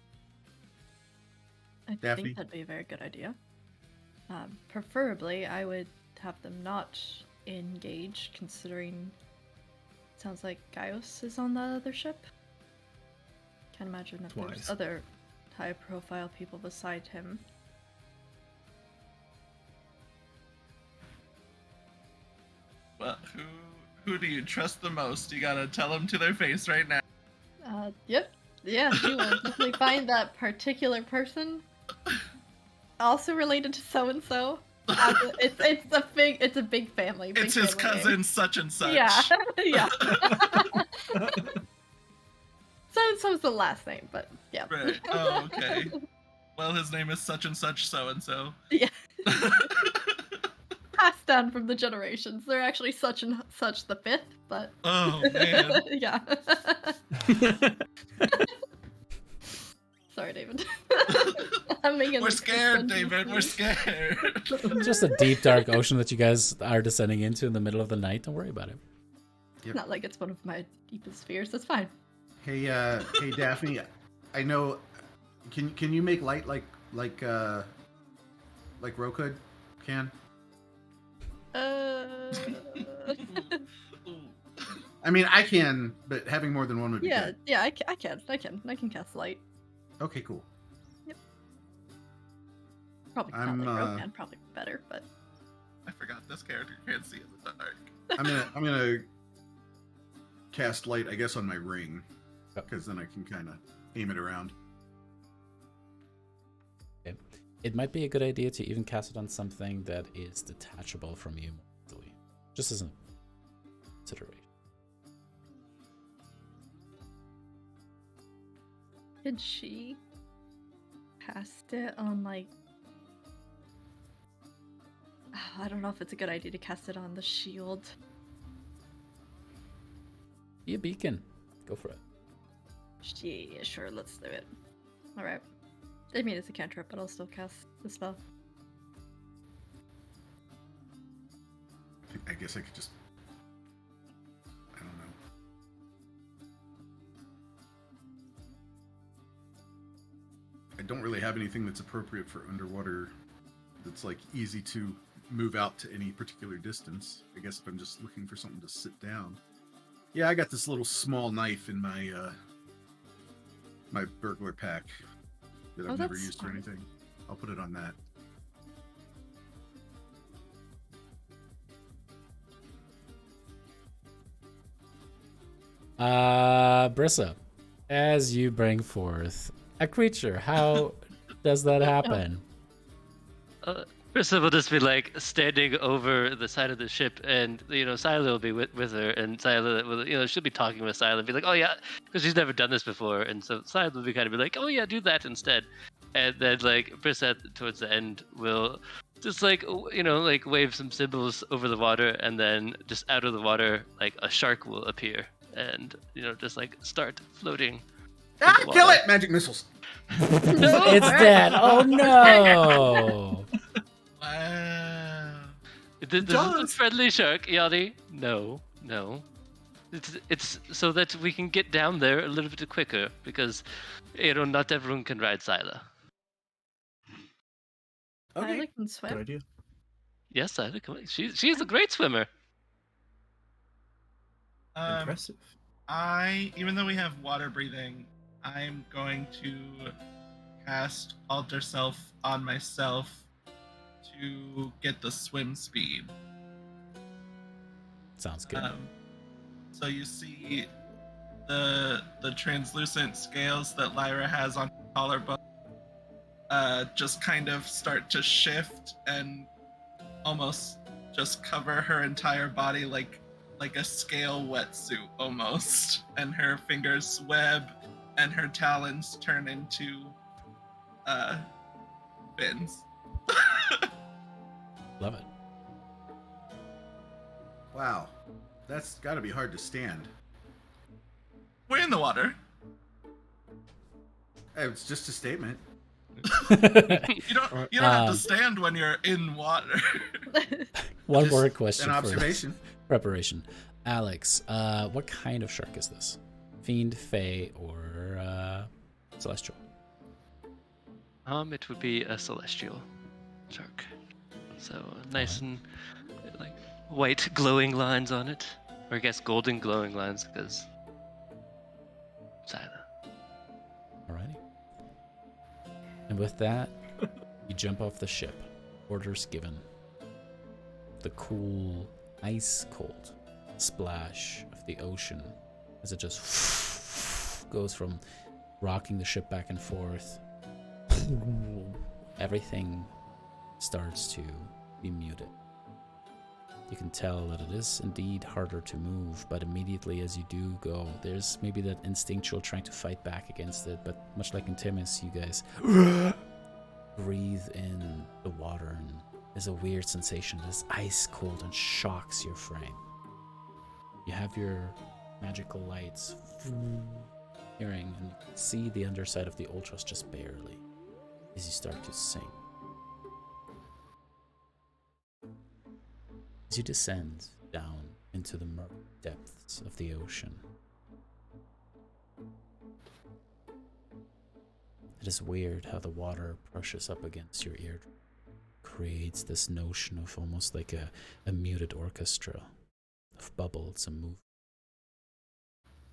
I Daphne? think that'd be a very good idea. Preferably, I would have them not engage, considering it sounds like Gaius is on the other ship. Can't imagine if Wise. there's other high-profile people beside him. Well, who do you trust the most? You gotta tell them to their face right now. Yep. Yeah, you will definitely find that particular person. Also related to so and so. It's a big family. Big It's his family name. cousin such and such. Yeah, yeah. So and so's the last name, but yeah. Right. Oh, okay. Well, his name is such and such so and so. Yeah. Passed down from the generations. They're actually such and such the fifth, but Oh man. yeah. Sorry, David. I'm making We're this scared, sentence David. We're here. scared. Just a deep, dark ocean that you guys are descending into in the middle of the night. Don't worry about it. It's not like it's one of my deepest fears. That's fine. Hey, hey, Daphne. I know. Can you make light like Rokud can? I mean, I can, but having more than one would be Yeah, good. yeah, I can cast light. Okay, cool. Probably not I'm, like Rogan, probably better, but I forgot this character can't see in the dark. I'm gonna cast light, I guess, on my ring, because then I can kind of aim it around. Okay. It might be a good idea to even cast it on something that is detachable from you more easily. Just as a consideration. did she cast it on like? I don't know if it's a good idea to cast it on the shield. Be a beacon. Go for it. Yeah, sure, let's do it. All right. I mean, it's a cantrip, but I'll still cast the spell. I guess I could just. I don't know. I don't really have anything that's appropriate for underwater. That's like easy to move out to any particular distance. I guess if I'm just looking for something to sit down. Yeah, I got this little small knife in my my burglar pack that I've never that's used for fine. anything. I'll put it on that. Brissa, as you bring forth a creature, how does that happen? Brissa will just be like standing over the side of the ship, and Sila will be with her, and Sila will, she'll be talking with Sila, and be like, "Oh yeah," because she's never done this before, and so Sila will be kind of be like, "Oh yeah, do that instead," and then like Brissette towards the end will just like like wave some symbols over the water, and then just out of the water like a shark will appear, and just like start floating. Kill it! Magic missiles. It's dead. Oh no! Wow. This is a friendly shark, Yanni. No. It's so that we can get down there a little bit quicker, because not everyone can ride Thylea. I can Good swim. idea. Yes, Thylea. She's a great swimmer. Impressive. Even though we have water breathing, I'm going to cast Alter Self on myself to get the swim speed. Sounds good. So you see the translucent scales that Lyra has on her collarbone just kind of start to shift and almost just cover her entire body like a scale wetsuit almost, and her fingers web and her talons turn into fins. Love it. Wow, that's got to be hard to stand. We're in the water. It's just a statement. You don't have to stand when you're in water. One Just more question. An for observation. preparation. Alex, what kind of shark is this? Fiend, Fae, or Celestial? It would be a celestial shark. So nice and like white glowing lines on it, or I guess golden glowing lines, because Thylea. Alrighty. And with that, you jump off the ship. Orders given. The cool, ice cold splash of the ocean as it just goes from rocking the ship back and forth. Everything starts to be muted. You can tell that it is indeed harder to move, but immediately as you do go, there's maybe that instinctual trying to fight back against it, but much like in Timus, you guys breathe in the water, and there's a weird sensation that's ice cold and shocks your frame. You have your magical lights hearing, and you can see the underside of the Ultras just barely as you start to sink. As you descend down into the murky depths of the ocean, it is weird how the water brushes up against your eardrum, creates this notion of almost like a muted orchestra of bubbles and movement.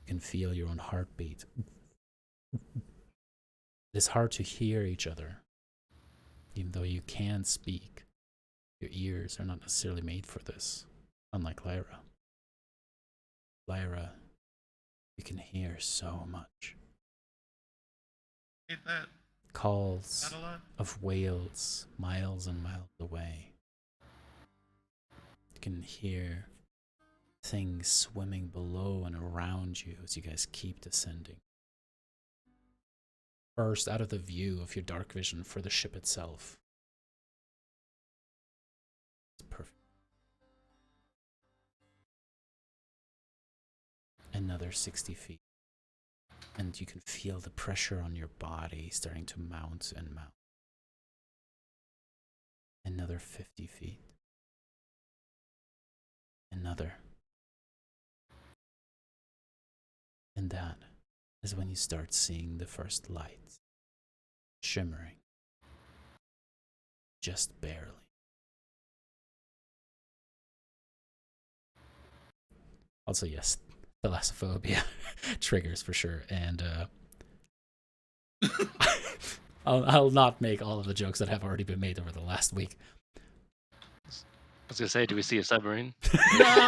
You can feel your own heartbeat. It is hard to hear each other, even though you can speak. Your ears are not necessarily made for this, unlike Lyra. Lyra, you can hear so much. Hate that. Calls Not a lot. of whales miles and miles away. You can hear things swimming below and around you as you guys keep descending. First, out of the view of your dark vision for the ship itself. It's perfect. Another 60 feet. And you can feel the pressure on your body starting to mount and mount. Another 50 feet. Another. And that is when you start seeing the first lights shimmering. Just barely. Also, yes, thalassophobia triggers for sure, and I'll not make all of the jokes that have already been made over the last week. I was gonna say, do we see a submarine?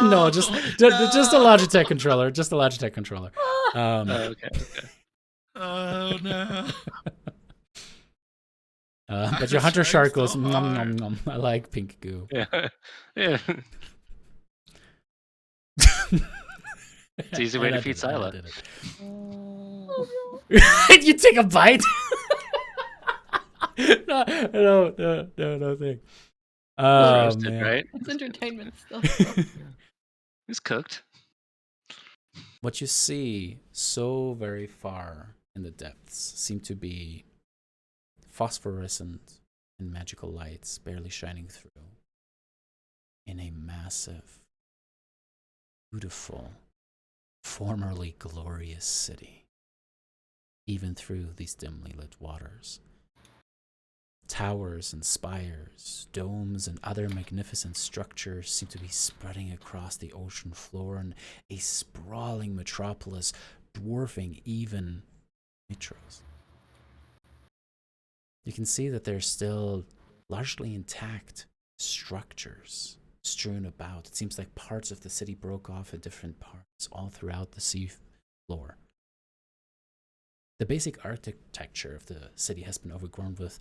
No, just a Logitech controller. Just a Logitech controller. Okay. Oh no. But your hunter shark goes, nom, nom, nom. I like pink goo. Yeah. Yeah. It's an easy way And to I feed did it, and I Thylea. did it. You take a bite? no thing. Well Oh roasted, man. right? It's entertainment still. It's cooked. What you see so very far in the depths seem to be phosphorescent and magical lights barely shining through in a massive, beautiful, formerly glorious city, even through these dimly lit waters. Towers and spires, domes, and other magnificent structures seem to be spreading across the ocean floor in a sprawling metropolis, dwarfing even Mitros. You can see that there's still largely intact structures strewn about. It seems like parts of the city broke off in different parts all throughout the sea floor. The basic architecture of the city has been overgrown with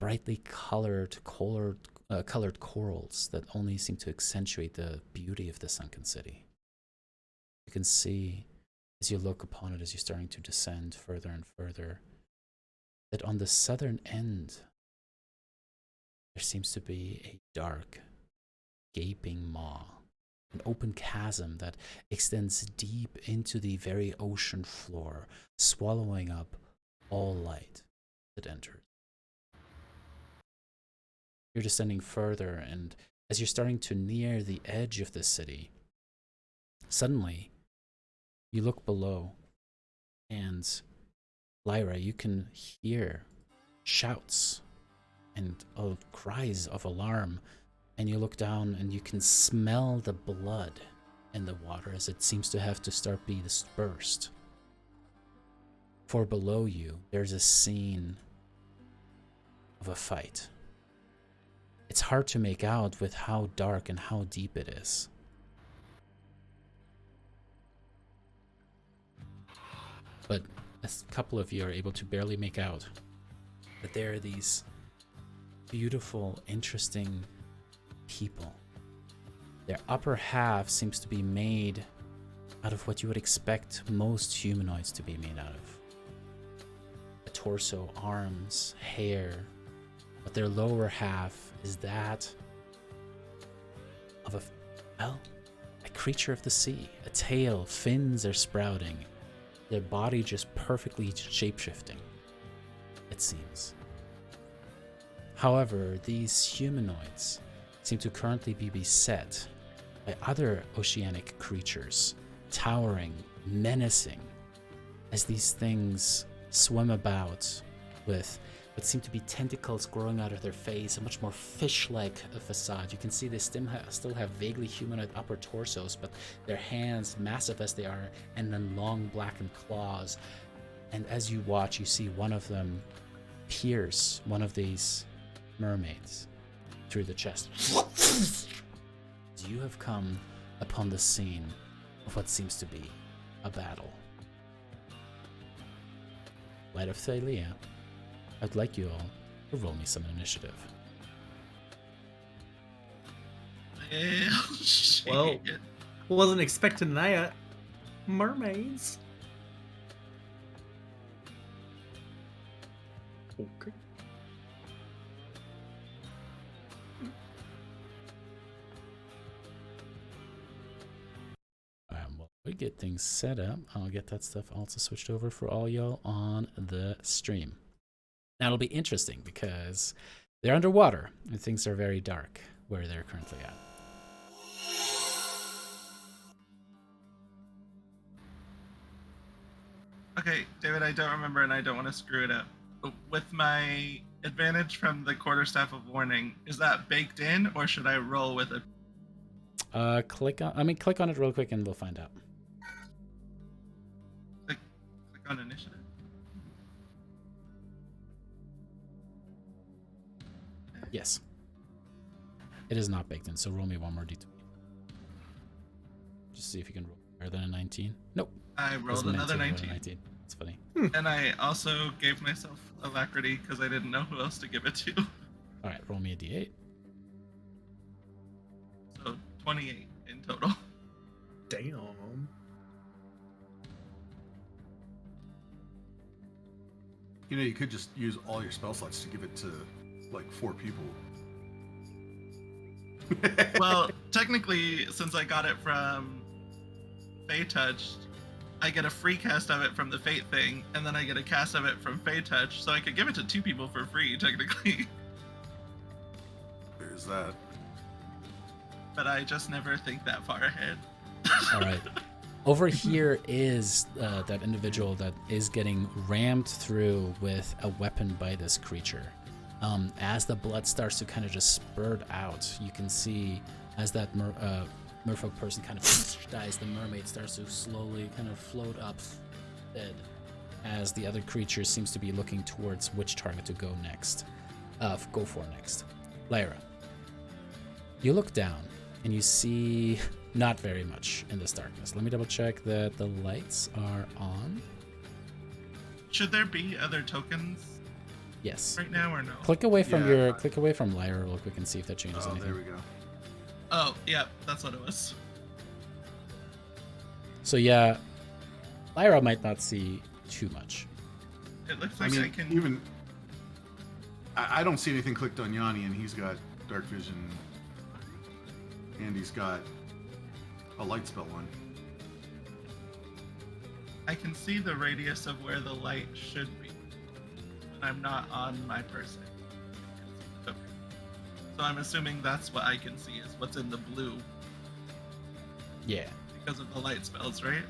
brightly colored corals that only seem to accentuate the beauty of the sunken city. You can see, as you look upon it, as you're starting to descend further and further, that on the southern end, there seems to be a dark, gaping maw, an open chasm that extends deep into the very ocean floor, swallowing up all light that enters. You're descending further, and as you're starting to near the edge of the city, suddenly you look below, and Lyra, you can hear shouts and cries of alarm, and you look down and you can smell the blood in the water as it seems to have to start being dispersed. For below you, there's a scene of a fight. It's hard to make out with how dark and how deep it is. But a couple of you are able to barely make out that there are these beautiful, interesting people. Their upper half seems to be made out of what you would expect most humanoids to be made out of. A torso, arms, hair. But their lower half is that of a creature of the sea. A tail, fins are sprouting. Their body just perfectly shapeshifting, it seems. However, these humanoids seem to currently be beset by other oceanic creatures, towering, menacing, as these things swim about with what seem to be tentacles growing out of their face, a much more fish-like facade. You can see they still have vaguely humanoid upper torsos, but their hands, massive as they are, and then long blackened claws. And as you watch, you see one of them pierce one of these mermaids through the chest. You have come upon the scene of what seems to be a battle. Light of Thylea, I'd like you all to roll me some initiative. Well, wasn't expecting that. Mermaids. Okay. While we get things set up, I'll get that stuff also switched over for all y'all on the stream. Now it'll be interesting because they're underwater and things are very dark where they're currently at. Okay, David, I don't remember and I don't want to screw it up. But with my advantage from the quarterstaff of warning, is that baked in or should I roll with it? Click on it real quick and we'll find out. Click on initiative. Yes. It is not baked in, so roll me one more d20. Just see if you can roll better than a 19. Nope. I rolled Wasn't meant another to roll a 19. 19. It's funny. And I also gave myself alacrity because I didn't know who else to give it to. All right, roll me a d8. So 28 in total. Damn. You know, you could just use all your spell slots to give it to like 4 people. Well, technically, since I got it from Fey Touch, I get a free cast of it from the Fate thing, and then I get a cast of it from Fey Touch, so I could give it to 2 people for free, technically. There's that. But I just never think that far ahead. All right. Over here is that individual that is getting rammed through with a weapon by this creature. As the blood starts to kind of just spurt out, you can see as that merfolk person kind of dies, the mermaid starts to slowly kind of float up dead as the other creature seems to be looking towards which target to go for next. Lyra, you look down and you see not very much in this darkness. Let me double check that the lights are on. Should there be other tokens Yes. right now or no? Click away from Yeah. click away from Lyra real quick and see if that changes Oh, anything. there we go. Oh, yeah, that's what it was. So yeah, Lyra might not see too much. It looks I like mean, I can. even I don't see anything clicked on Yanni, and he's got dark vision, and he's got a light spell on. I can see the radius of where the light should be. And I'm not on my person. Okay. So I'm assuming that's what I can see is what's in the blue Yeah. because of the light spells, right?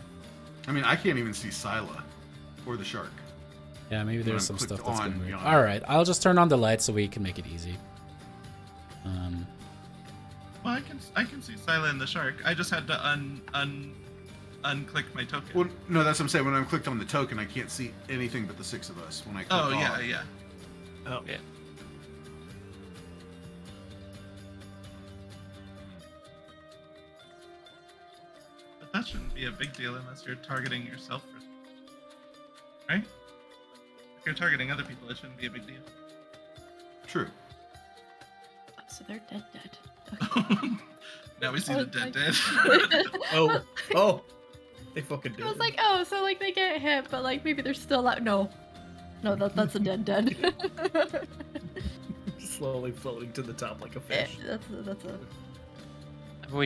I mean, I can't even see Scylla or the shark. Yeah, maybe there's some I'm stuff clicked that's on going weird. Yanni. All right, I'll just turn on the lights so we can make it easy. Well, I can see Scylla and the shark. I just had to unclick my token. Well, no, that's what I'm saying. When I'm clicked on the token, I can't see anything but the 6 of us. When I click Oh yeah, off. yeah. Oh, Yeah. But that shouldn't be a big deal unless you're targeting yourself, right? If you're targeting other people, it shouldn't be a big deal. True. Oh, so they're dead. Now we see the dead. oh, they fucking did. I was like, oh, so like they get hit, but like maybe they're still out. No, that's a dead. Slowly floating to the top like a Yeah, fish. that's a.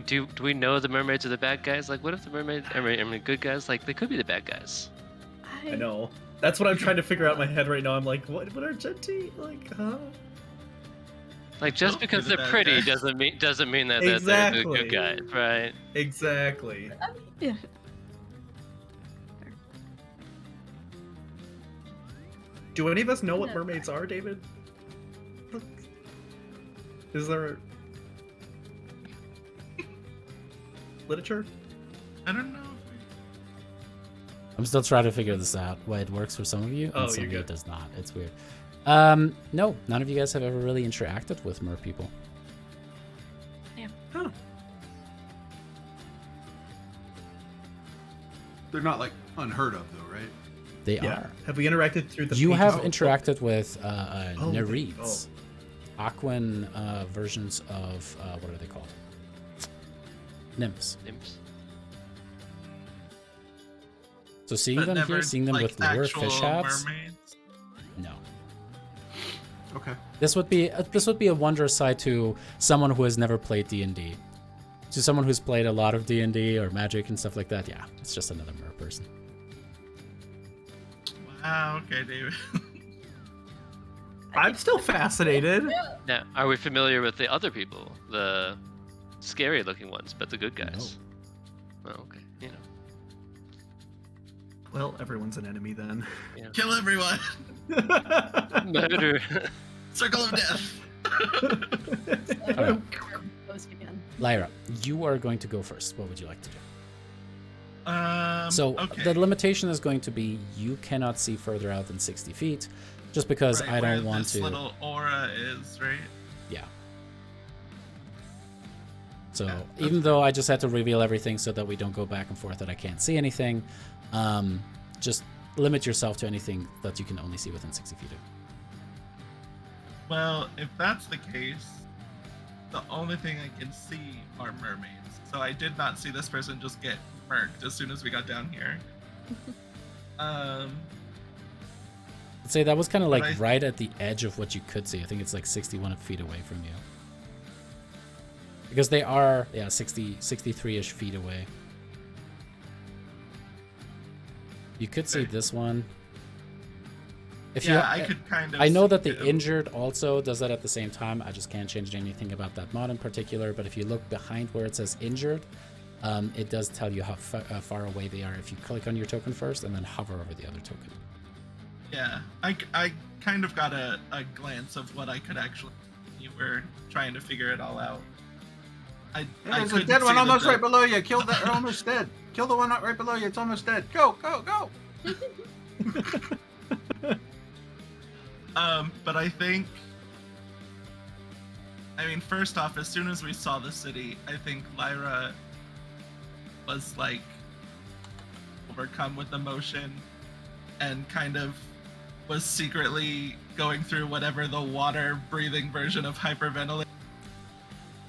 Do we know the mermaids are the bad guys? Like, what if the mermaids? I mean, good guys. Like, they could be the bad guys. I know. That's what I'm trying to figure out in my head right now. I'm like, what are Genti? Like, huh? Like, just Nope, because they're they're the bad pretty guys. doesn't mean that they're the Exactly. good guys, right? Exactly. Yeah. Do any of us know what mermaids are, David? Is there literature? I don't know. I'm still trying to figure this out. Why it works for some of you and Oh, some you're of you good. it does not. It's weird. No, none of you guys have ever really interacted with mer people. Huh. They're not like unheard of though, right? They Yeah. are. Have we interacted through the You pages? have Oh, interacted with Oh, Nereids, Aquan versions of what are they called? Nymphs. Nymphs. So seeing But them never, here, seeing them like, with lure actual fish habs, mermaids. no. Okay. This would be a wondrous sight to someone who has never played D&D. To someone who's played a lot of D&D or Magic and stuff like that, yeah, it's just another mer person. Wow. Okay, David. I'm still fascinated. Now, are we familiar with the other people, the scary-looking ones, but the good guys? Oh, okay. You know. Well, everyone's an enemy then. Kill everyone. Murder. Circle of death. Alright. Post again. Lyra, you are going to go first. What would you like to do? So okay. the limitation is going to be you cannot see further out than 60 feet, just because Right I where don't want this to. little aura is, right? Yeah. So Yeah, even though I just had to reveal everything so that we don't go back and forth that I can't see anything, just limit yourself to anything that you can only see within 60 feet of. Well, if that's the case, the only thing I can see are mermaids. So I did not see this person just get murked as soon as we got down here. I'd say that was kind of like Right. right at the edge of what you could see. I think it's like 61 feet away from you. Because they are, 63-ish feet away. You could see Okay. this one. If Yeah, I could kind of. I know that see the it. injured also does that at the same time. I just can't change anything about that mod in particular. But if you look behind where it says injured, it does tell you how far away they are if you click on your token first and then hover over the other token. Yeah, I kind of got a glance of what I could actually. You were trying to figure it all out. I There's a couldn't dead one see the almost right depth. below you. Kill that. Almost dead. Kill the one right below you. It's almost dead. Go, go, go. But I think. I mean, first off, as soon as we saw the city, I think Lyra was like overcome with emotion and kind of was secretly going through whatever the water breathing version of hyperventilating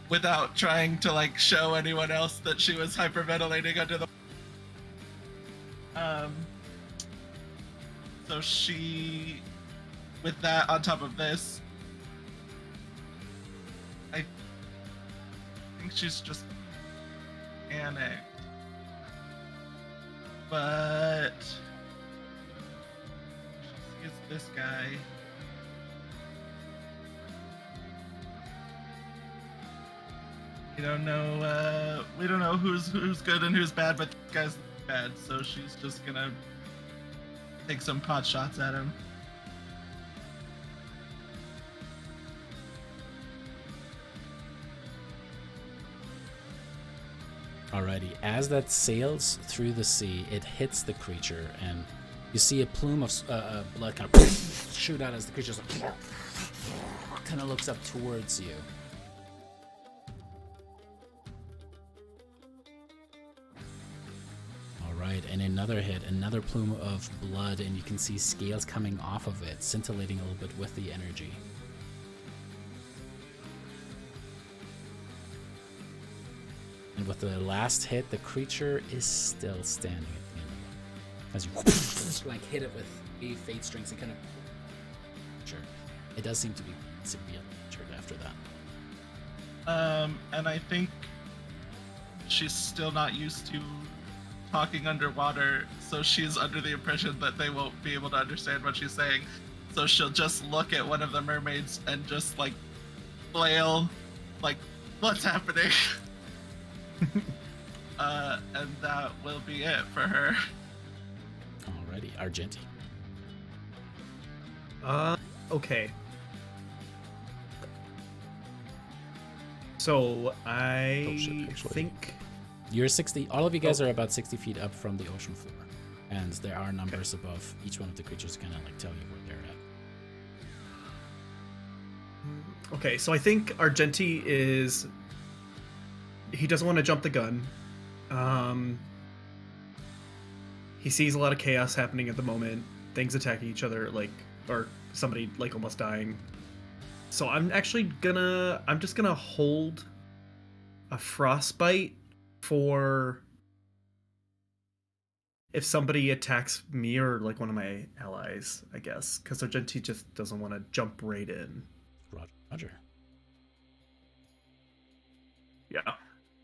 without trying to like show anyone else that she was hyperventilating under the so she with that on top of this I think she's just panicked but she sees this guy. We don't know who's good and who's bad, but this guy's bad, so she's just gonna take some pot shots at him. Alrighty, as that sails through the sea, it hits the creature, and you see a plume of blood kind of shoot out as the creature kind of looks up towards you. Alright, and another hit, another plume of blood, and you can see scales coming off of it, scintillating a little bit with the energy. And with the last hit, the creature is still standing at the end of it. As you like hit it with a fate strings and kind of sure. It does seem to be severely injured after that. And I think she's still not used to talking underwater, so she's under the impression that they won't be able to understand what she's saying. So she'll just look at one of the mermaids and just like flail, like, what's happening? And that will be it for her. Alrighty, Argenti. Okay. So I Oh, shit, actually. think You're 60. All of you guys are about 60 feet up from the ocean floor, and there are numbers above each one of the creatures, kind of like tell you where they're at. Okay, so I think Argenti is. He doesn't want to jump the gun. He sees a lot of chaos happening at the moment. Things attacking each other, like, or somebody like almost dying. So I'm just gonna hold a frostbite for if somebody attacks me or like one of my allies, I guess, because Argenti just doesn't want to jump right in. Roger. Roger. Yeah,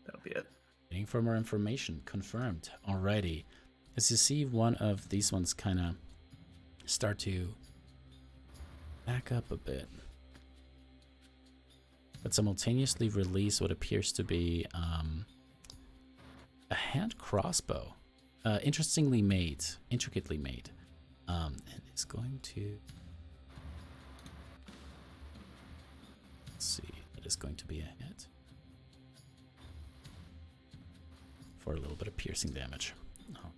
that'll be it. Waiting for more information. Confirmed. Alrighty. As you see, one of these ones kind of start to back up a bit, but simultaneously release what appears to be a hand crossbow. Interestingly made, intricately made. And it's going to... Let's see. It is going to be a hit for a little bit of piercing damage. Oh.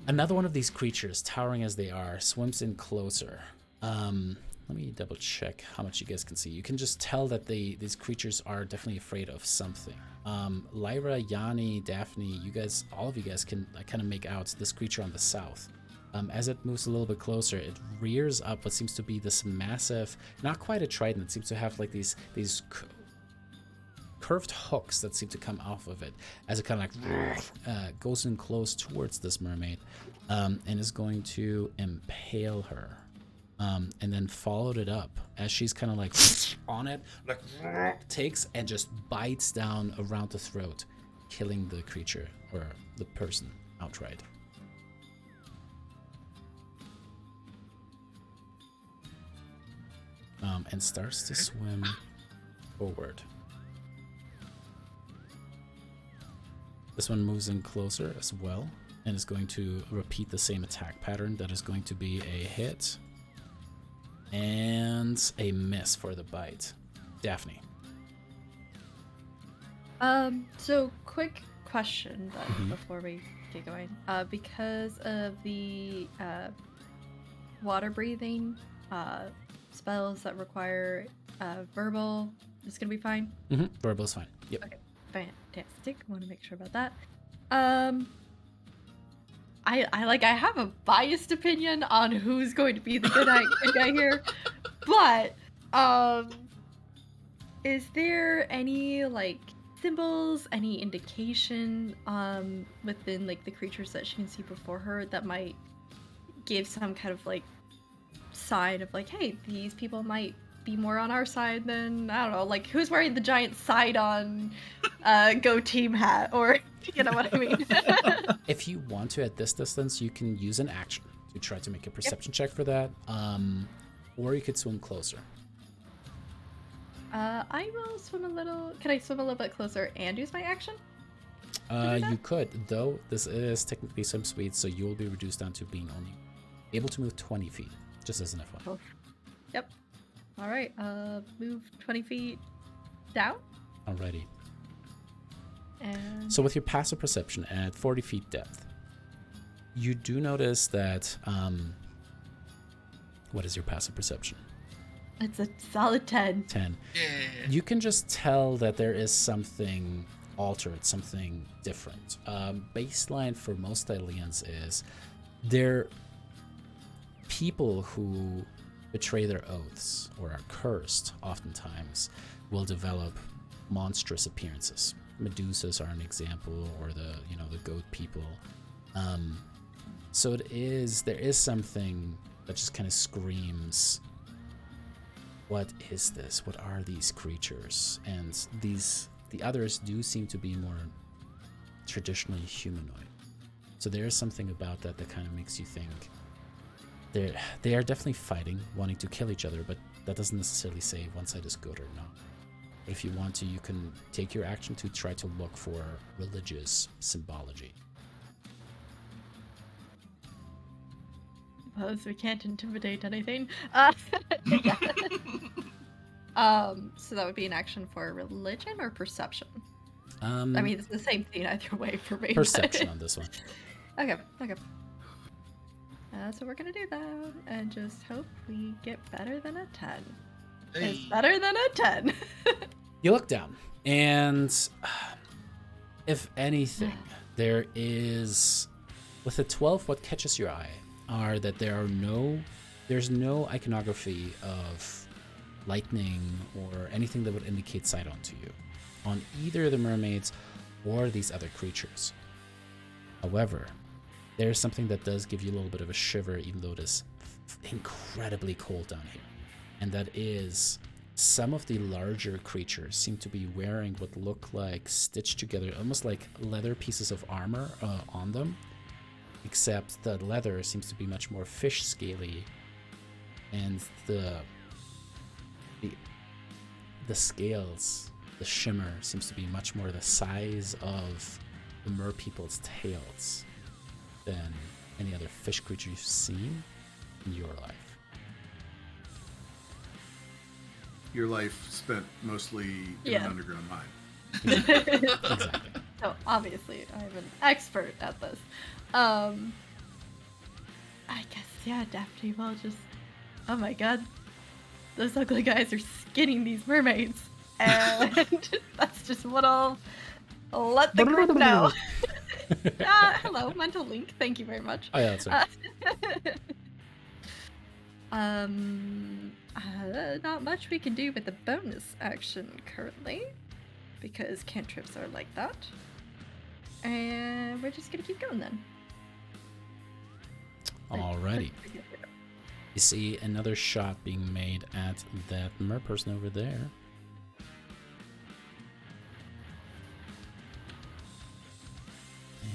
Another one of these creatures, towering as they are, swims in closer. Let me double check how much you guys can see. You can just tell that these creatures are definitely afraid of something. Lyra, Yanni, Daphne, you guys, all of you guys can kind of make out this creature on the south. As it moves a little bit closer, it rears up what seems to be this massive, not quite a trident. It seems to have like these curved hooks that seem to come off of it as it kind of like goes in close towards this mermaid, and is going to impale her. And then followed it up as she's kind of like on it, like takes and just bites down around the throat, killing the creature or the person outright. And starts to swim forward. This one moves in closer as well and is going to repeat the same attack pattern. That is going to be a hit and a miss for the bite. Daphne. So quick question then before we get going. Because of the water breathing spells that require verbal, is gonna be fine? Verbal is fine. Yep. Okay, fantastic. Want to make sure about that. I have a biased opinion on who's going to be the good guy here, but is there any like symbols, any indication within like the creatures that she can see before her that might give some kind of like sign of like, hey, these people might be more on our side than, I don't know, like who's wearing the giant side-on Go Team hat, or you know what I mean? If you want to at this distance, you can use an action to try to make a perception check for that, or you could swim closer. I will swim a little. Can I swim a little bit closer and use my action? You could, though this is technically swim speed, so you will be reduced down to being only able to move 20 feet, just as an FYI. Oh. Yep. All right. Move 20 feet down. Alrighty. And So with your passive perception at 40 feet depth, you do notice that, what is your passive perception? it's a solid 10. 10. Yeah. You can just tell that there is something altered, something different. Baseline for most Thyleans is they're people who betray their oaths or are cursed oftentimes will develop monstrous appearances. Medusas are an example, or the goat people. So there is something that just kind of screams, what is this? What are these creatures? And the others do seem to be more traditionally humanoid. So there is something about that kind of makes you think they are definitely fighting, wanting to kill each other, but that doesn't necessarily say one side is good or not. But if you want to, you can take your action to try to look for religious symbology. Suppose we can't intimidate anything. So that would be an action for religion or perception? I mean, it's the same thing either way for me. Perception on this one. Okay. So we're gonna do that and just hope we get better than a 10. It's better than a 10. You look down, and if anything, there is, with a 12, what catches your eye are that there's no iconography of lightning or anything that would indicate sight onto you on either the mermaids or these other creatures. However, there's something that does give you a little bit of a shiver, even though it is incredibly cold down here, and that is some of the larger creatures seem to be wearing what look like stitched together, almost like leather pieces of armor on them, except the leather seems to be much more fish scaly, and the scales, the shimmer, seems to be much more the size of the mer people's tails than any other fish creature you've seen in your life. Your life spent mostly in an underground mine. Exactly. So obviously I'm an expert at this. I guess, yeah, Daphne will just, oh my god, those ugly guys are skinning these mermaids. And that's just what I'll let the group know. Hello, mental link. Thank you very much. Oh yeah, that's right. Not much we can do with the bonus action currently. because cantrips are like that. And we're just gonna keep going then. Alrighty. You see another shot being made at that merperson over there.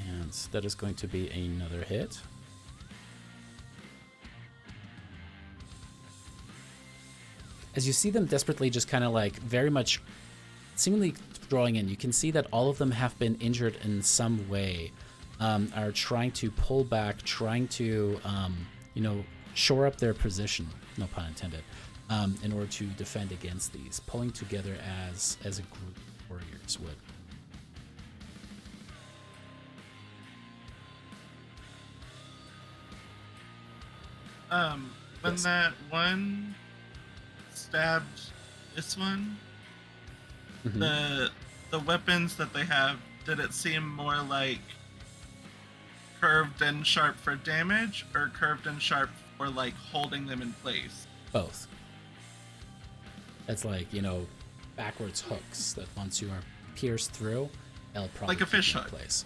And that is going to be another hit. As you see them desperately just kind of like very much seemingly drawing in, you can see that all of them have been injured in some way, are trying to pull back, trying to, you know, shore up their position, no pun intended, in order to defend against these, pulling together as a group of warriors would. When Yes. that one stabbed this one, Mhm. the weapons that they have, did it seem more like curved and sharp for damage, or curved and sharp for like holding them in place? Both. That's like, you know, backwards hooks that once you are pierced through, they'll probably Like a fish keep you in hook. place.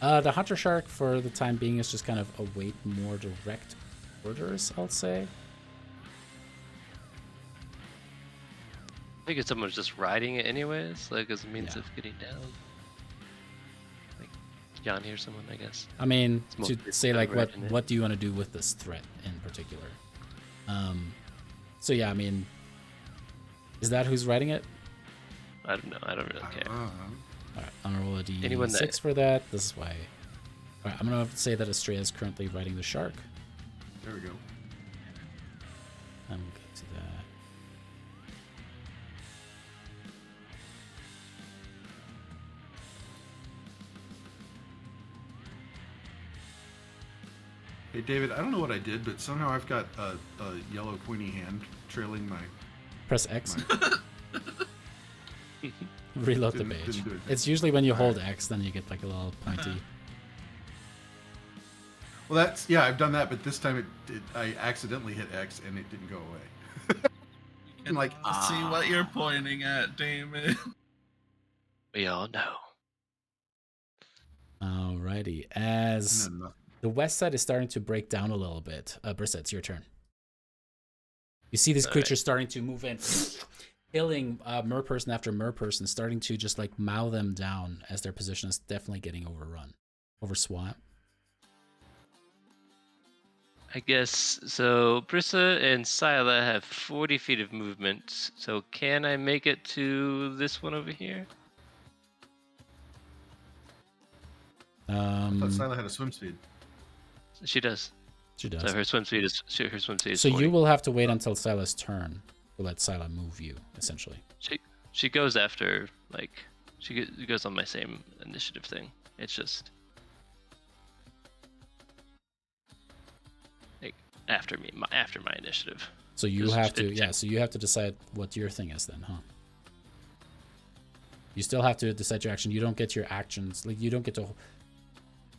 The hunter shark for the time being is just kind of await more direct orders, I'll say. I think someone's just riding it anyways, like as a means Yeah. of getting down. Like Johnny or someone, I guess. I mean, It's to mostly say like riding it. what do you want to do with this threat in particular? So yeah, I mean, is that who's writing it? I don't know. I don't really care. All right, I'm gonna roll a Anyone d6 that- for that. This is why. All right, I'm gonna say that Estrella is currently riding the shark. There we go. I'm gonna get to that. Hey, David, I don't know what I did, but somehow I've got a yellow pointy hand trailing my... Press X. my Reload the Didn't- page. didn't do it. It's usually when you hold X, then you get like a little pointy. well, that's... Yeah, I've done that, but this time I accidentally hit X and it didn't go away. I'm like, See what you're pointing at, Damon. We all know. Alrighty. As No, nothing. the west side is starting to break down a little bit, Brissa, it's your turn. You see these All right. creatures starting to move in, killing merperson after merperson, starting to just like mow them down as their position is definitely getting overrun, overswamped. I guess so. Brissa and Sila have 40 feet of movement. So can I make it to this one over here? I thought Sila had a swim speed. She does. She does. So her swim speed is her swim speed is So 40. you will have to wait until Sila's turn to let Sila move you, essentially. She goes after, like, she goes on my same initiative thing. It's just like after me, after my initiative. So you Just- have to, it- yeah. So you have to decide what your thing is then, huh? You still have to decide your action. You don't get your actions, like you don't get to.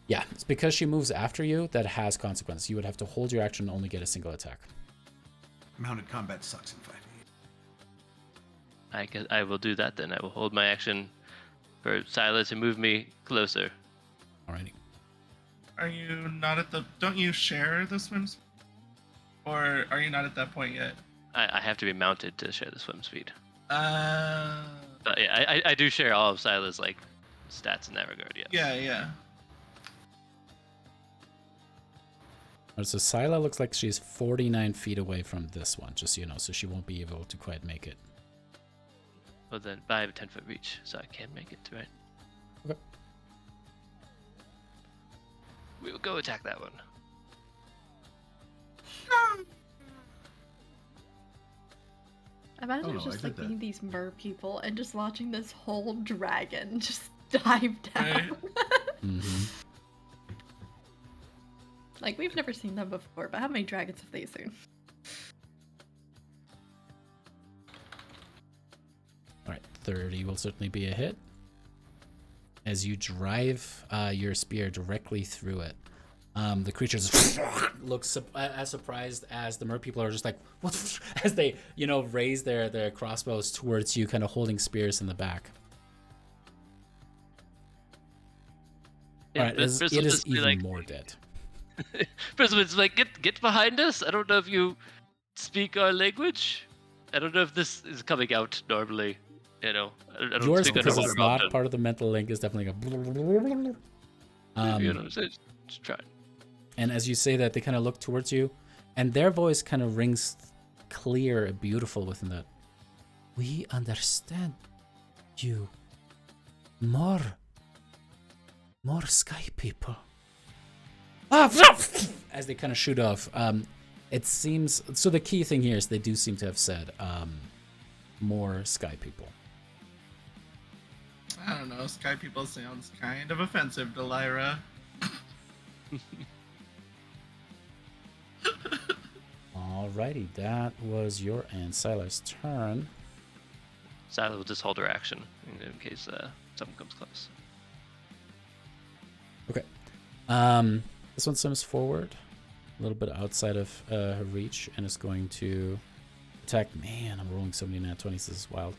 Yeah, it's because she moves after you that has consequences. You would have to hold your action and only get a single attack. Mounted combat sucks in 5e. I will do that then. I will hold my action for Sila to move me closer. Alrighty. Are you not at the? Don't you share the swims? Or are you not at that point yet? I have to be mounted to share the swim speed. Uh. But yeah, I do share all of Sila's like stats in that regard. Yeah. Yeah. Alright, so Sila looks like she's 49 feet away from this one, just so you know, so she won't be able to quite make it. Well then, but I have a 10-foot reach, so I can make it, right? Okay. We will go attack that one. Imagine Oh, no, I just did like that. being these mer people and just watching this whole dragon just dive down. Mm-hmm. Like, we've never seen them before, but how many dragons have they seen? Alright, 30 will certainly be a hit. As you drive your spear directly through it, The creatures look as surprised as the mer people are, just like, what? As they, raise their crossbows towards you, kind of holding spears in the back. All right, it is even like, more dead. Prisman's like, get behind us. I don't know if you speak our language. I don't know if this is coming out normally. I don't Yours, speak because underwater it's not often. part of the mental link, is definitely Just try. And as you say that, they kind of look towards you, and their voice kind of rings clear and beautiful within that. We understand you. More sky people. As they kind of shoot off. It seems, so the key thing here is they do seem to have said more sky people. I don't know. Sky people sounds kind of offensive to Lyra. Alrighty, that was your and Silar's turn. Sally will just hold her action in case something comes close. Okay. This one swims forward, a little bit outside of her reach, and is going to attack. Man, I'm rolling so many nat 20s. This is wild.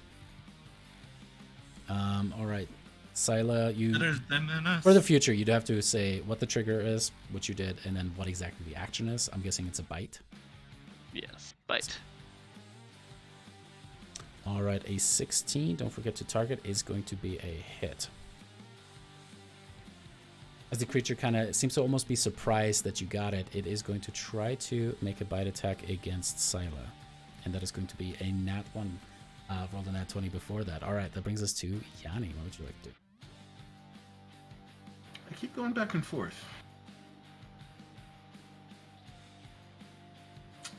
All right, Sila, you Better than us. for the future, you'd have to say what the trigger is, which you did, and then what exactly the action is. I'm guessing it's a bite. Yes, bite. All right, a 16. Don't forget to target is going to be a hit. As the creature kind of seems to almost be surprised that you got it, it is going to try to make a bite attack against Sila. And that is going to be a nat 1. Rolled a nat 20 before that. All right, that brings us to Yanni. What would you like to do? I keep going back and forth.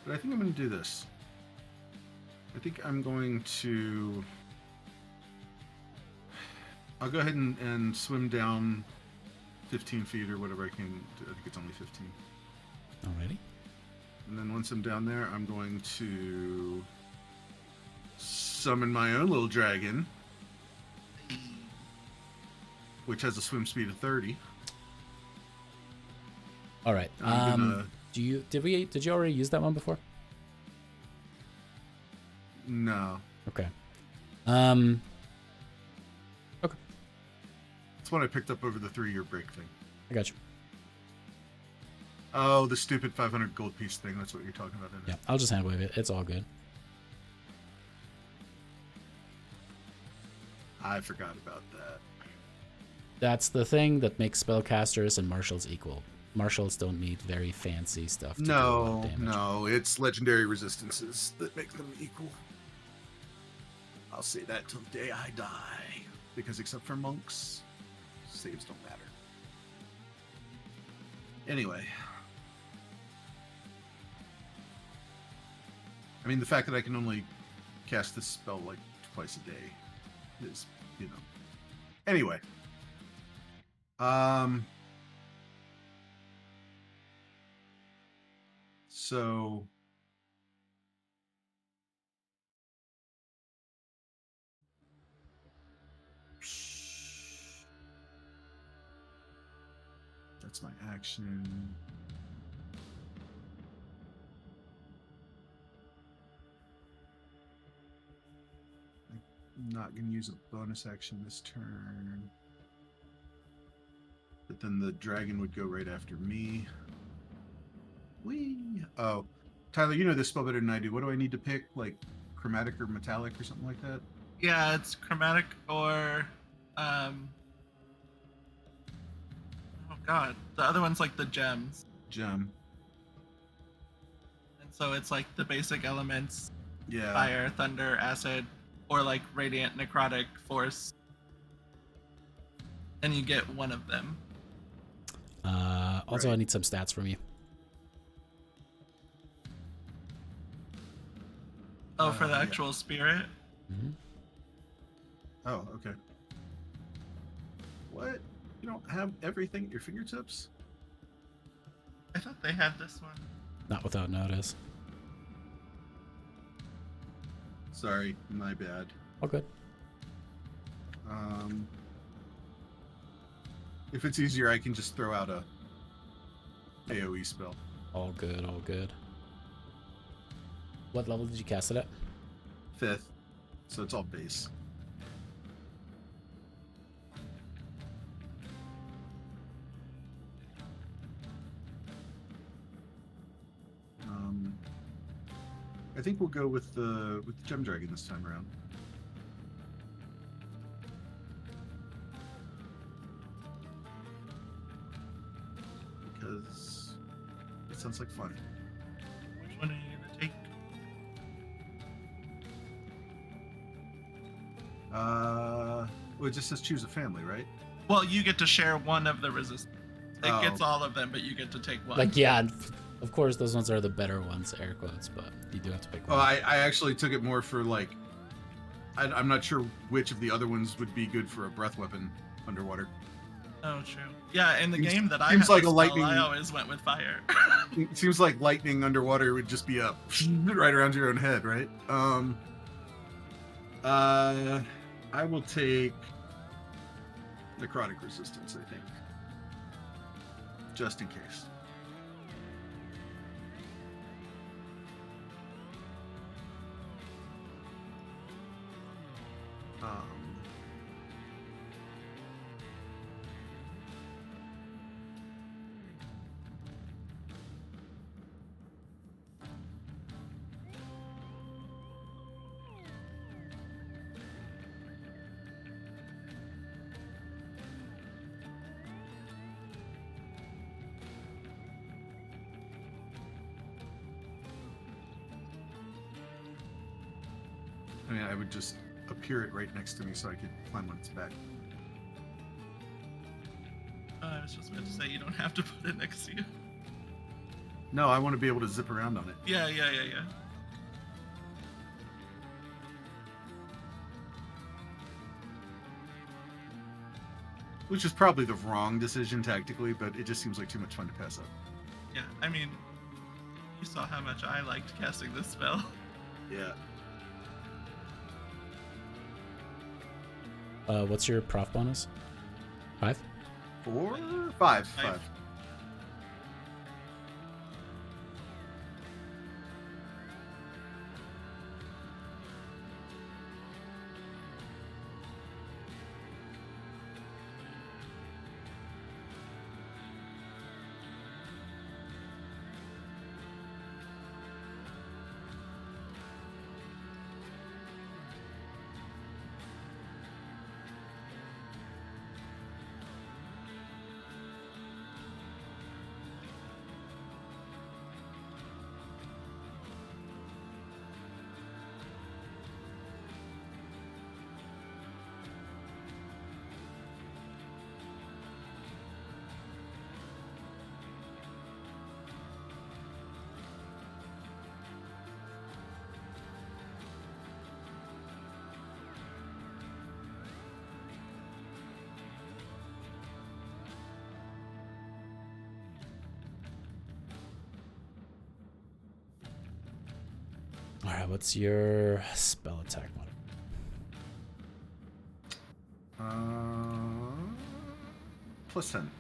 But I think I'm going to do this. I think I'm going to... I'll go ahead and swim down 15 feet or whatever I can. I think it's only 15. Alrighty. And then once I'm down there, I'm going to summon my own little dragon, which has a swim speed of 30. All right. Did you already use that one before? No. Okay. Okay. It's one I picked up over the 3-year break thing. I got you. Oh, the stupid 500 gold piece thing. That's what you're talking about, isn't Yeah, it? I'll just hand wave it. It's all good. I forgot about that. That's the thing that makes spellcasters and marshals equal. Marshals don't need very fancy stuff to do a lot of damage. No, it's legendary resistances that make them equal. I'll say that till the day I die. Because except for monks, saves don't matter. Anyway. I mean, the fact that I can only cast this spell like twice a day is, Anyway. So that's my action. I'm not going to use a bonus action this turn. But then the dragon would go right after me. Whee! Oh, Tyler, you know this spell better than I do. What do I need to pick? Like chromatic or metallic or something like that? Yeah, it's chromatic or oh god, the other one's like the gems. Gem. And so it's like the basic elements: Yeah. fire, thunder, acid, or like radiant, necrotic, force. And you get one of them. Also, Right. I need some stats from you. Oh, for the Yeah. actual spirit? Mm-hmm. Oh, okay. What? You don't have everything at your fingertips? I thought they had this one. Not without notice. Sorry, my bad. All good. If it's easier, I can just throw out AoE spell. All good, all good. What level did you cast it at? 5th, so it's all base. I think we'll go with the Gem Dragon this time around. Because it sounds like fun. Which one are you gonna take? Well, it just says choose a family, right? Well, you get to share one of the resistance. It Oh. gets all of them, but you get to take one. Like, yeah, of course, those ones are the better ones, air quotes, but you do have to pick Oh, one. I actually took it more for like, I'm not sure which of the other ones would be good for a breath weapon underwater. Oh, true. Yeah, in the Seems- game that I seems had like the a spell, lightning- I always went with fire. It seems like lightning underwater would just be up right around your own head, right? I will take necrotic resistance, I think, just in case. I mean, I would just appear it right next to me so I could climb on its back. I was just about to say you don't have to put it next to you. No, I want to be able to zip around on it. Yeah. Which is probably the wrong decision tactically, but it just seems like too much fun to pass up. Yeah, I mean, you saw how much I liked casting this spell. Yeah. What's your prof bonus? 5? 4? 5. Five. 5. All right, what's your spell attack modifier? Plus 10.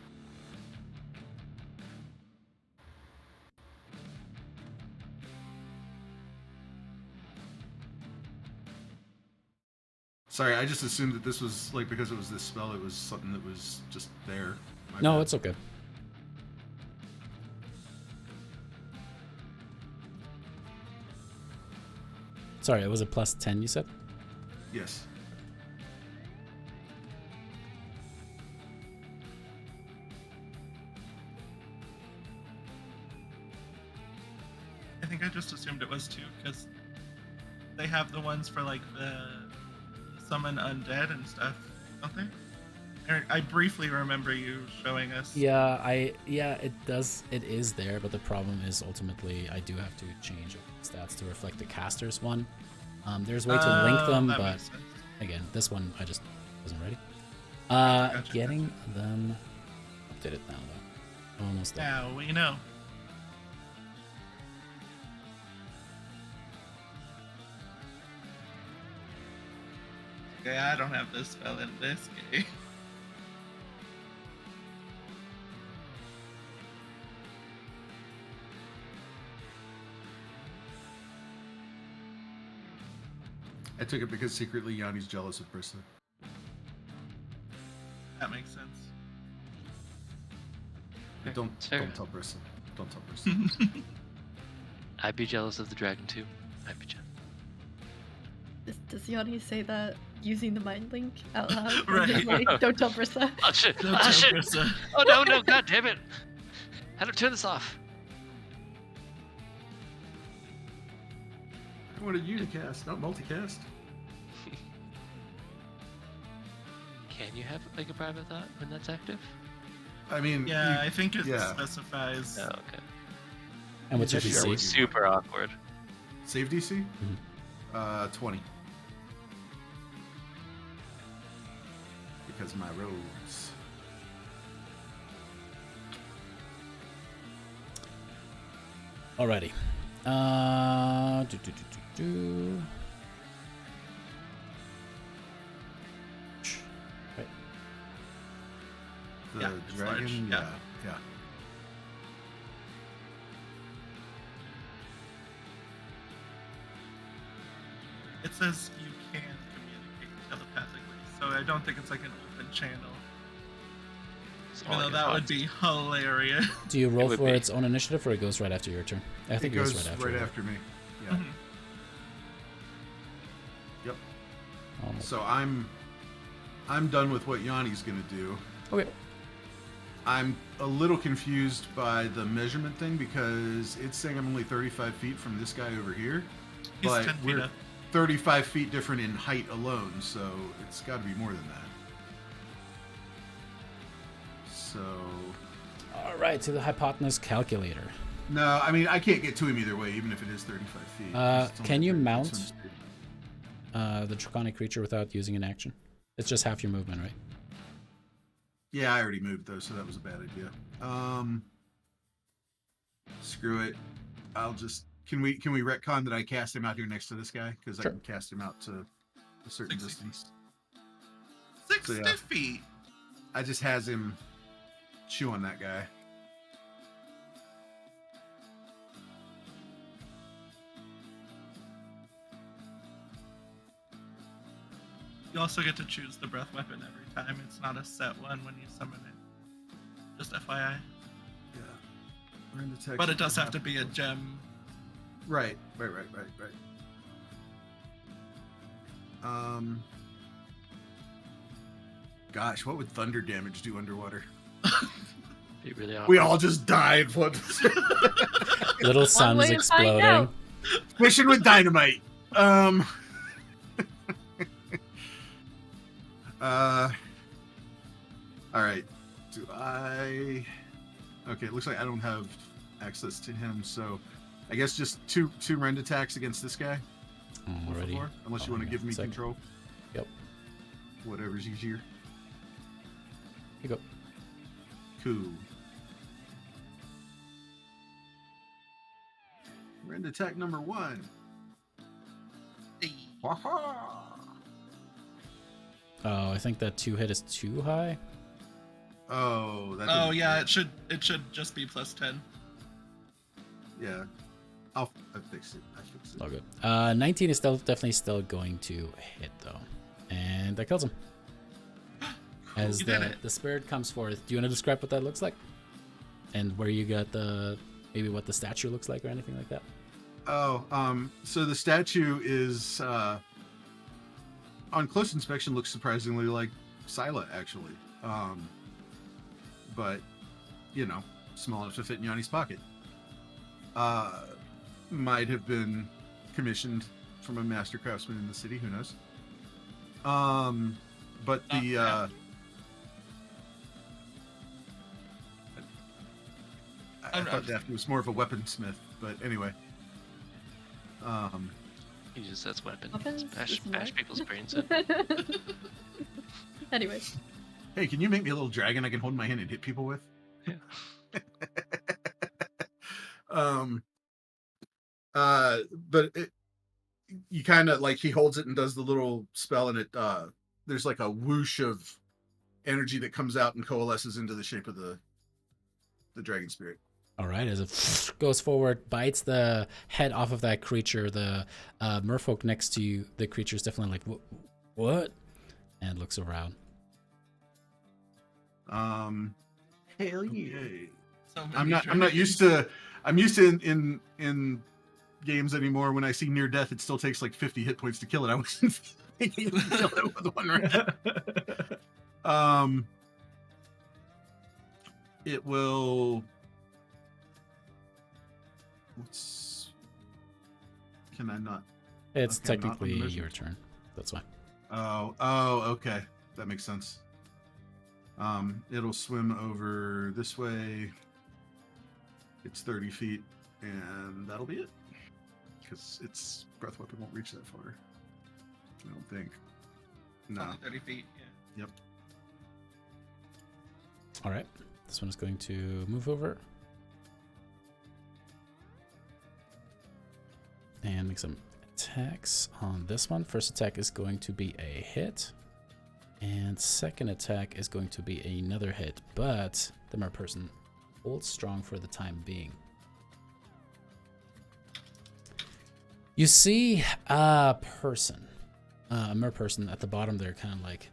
Sorry, I just assumed that this was like because it was this spell, it was something that was just there. My No, bad. it's okay. Sorry, it was a plus 10, you said? Yes. I think I just assumed it was 2, because they have the ones for, like, the summon undead and stuff, don't they? Eric, I briefly remember you showing us. Yeah, it is there, but the problem is ultimately I do have to change stats to reflect the caster's one. There's a way to link them, that but makes sense. again, this one I just wasn't ready. Gotcha. Getting them updated now though. Almost there. Now we know. Okay, I don't have this spell in this game. I took it because secretly Yanni's jealous of Brissa. That makes sense. But don't Fair. tell Brissa. Don't tell Brissa. I'd be jealous of the dragon too. I'd be jealous. Does Yanni say that using the mind link out loud? Right. Like, don't tell Brissa. Oh shit! Don't Oh tell shit! Brissa. Oh no! God damn it! How do I turn this off? I wanted unicast, not multicast. Can you have like a private thought when that's active? I mean, Yeah, I think it yeah. specifies. Oh, okay. And what's your Yeah, That sure. DC? was super awkward. save DC? 20. Because my rogues. Alrighty. Do. Right. The Yeah, it's dragon? large, Yeah. Yeah. It says you can communicate telepathically, so I don't think it's like an open channel. It's Even all though like that a would hot- be hilarious. Do you roll would for be. its own initiative, or it goes right after your turn? I think It goes right after. right you. after me. Yeah. Mhm. Yep. Oh. So I'm done with what Yanni's gonna do. Okay. I'm a little confused by the measurement thing because it's saying I'm only 35 feet from this guy over here. He's But 10 feet we're up. 35 feet different in height alone, so it's got to be more than that. So, All right, to the hypotenuse calculator. no, I mean, I can't get to him either way, even if it is 35 feet. It's only Can you 30 mount feet. the draconic creature without using an action? It's just half your movement, right? Yeah, I already moved though, so that was a bad idea. Screw it. I'll just can we retcon that I cast him out here next to this guy because Sure. I can cast him out to a certain 60 distance. 60 So, yeah. feet. I just has him chew on that guy. You also get to choose the breath weapon every time. It's not a set one when you summon it. Just FYI. Yeah. Rend attack But it does super have to be a happy. gem. Right. Gosh, what would thunder damage do underwater? Be really awkward. We all just died. What? Little sun's way to find exploding. out. Fishing with dynamite. All right. Do I? Okay, it looks like I don't have access to him, so I guess just two rend attacks against this guy. Off the Alrighty. floor, unless you want to give me Second. control. Yep. Whatever's easier. You go. Cool. Rend attack number 1. Waha! Oh, I think that 2 hit is too high. Oh, that. Oh didn't yeah, hit. it should just be plus 10. Yeah. I fix it. I fix it. All good. 19 is definitely still going to hit though, and that kills him. As You did the it. spirit comes forth, do you want to describe what that looks like, and where you got maybe what the statue looks like or anything like that? Oh, so the statue is on close inspection looks surprisingly like Scylla actually. But you know, small enough to fit in Yanni's pocket. Might have been commissioned from a master craftsman in the city, who knows? But the Yeah. I thought Daphne was more of a weaponsmith, but anyway. He just says weapon. Weapons Bash is smart. people's brains in. Anyways, Hey, can you make me a little dragon I can hold in my hand and hit people with? Yeah. But you kind of like he holds it and does the little spell, and it there's like a whoosh of energy that comes out and coalesces into the shape of the dragon spirit. All right, as it goes forward, bites the head off of that creature, the merfolk next to you, the creature's definitely like, what? And looks around. Hell yeah. Okay. So I'm many not used to in games anymore. When I see near death, it still takes like 50 hit points to kill it. I wasn't thinking to kill it with one rat. It will. Can I not? It's Okay, not on the technically mission. your turn. That's why. Oh, okay. That makes sense. It'll swim over this way. It's 30 feet, and that'll be it. Because its breath weapon won't reach that far. I don't think. It's No. only 30 feet. Yeah. Yep. All right. This one is going to move over. And make some attacks on this one. First attack is going to be a hit. And second attack is going to be another hit. But the mer person holds strong for the time being. You see a person, a mer person at the bottom there, kind of like.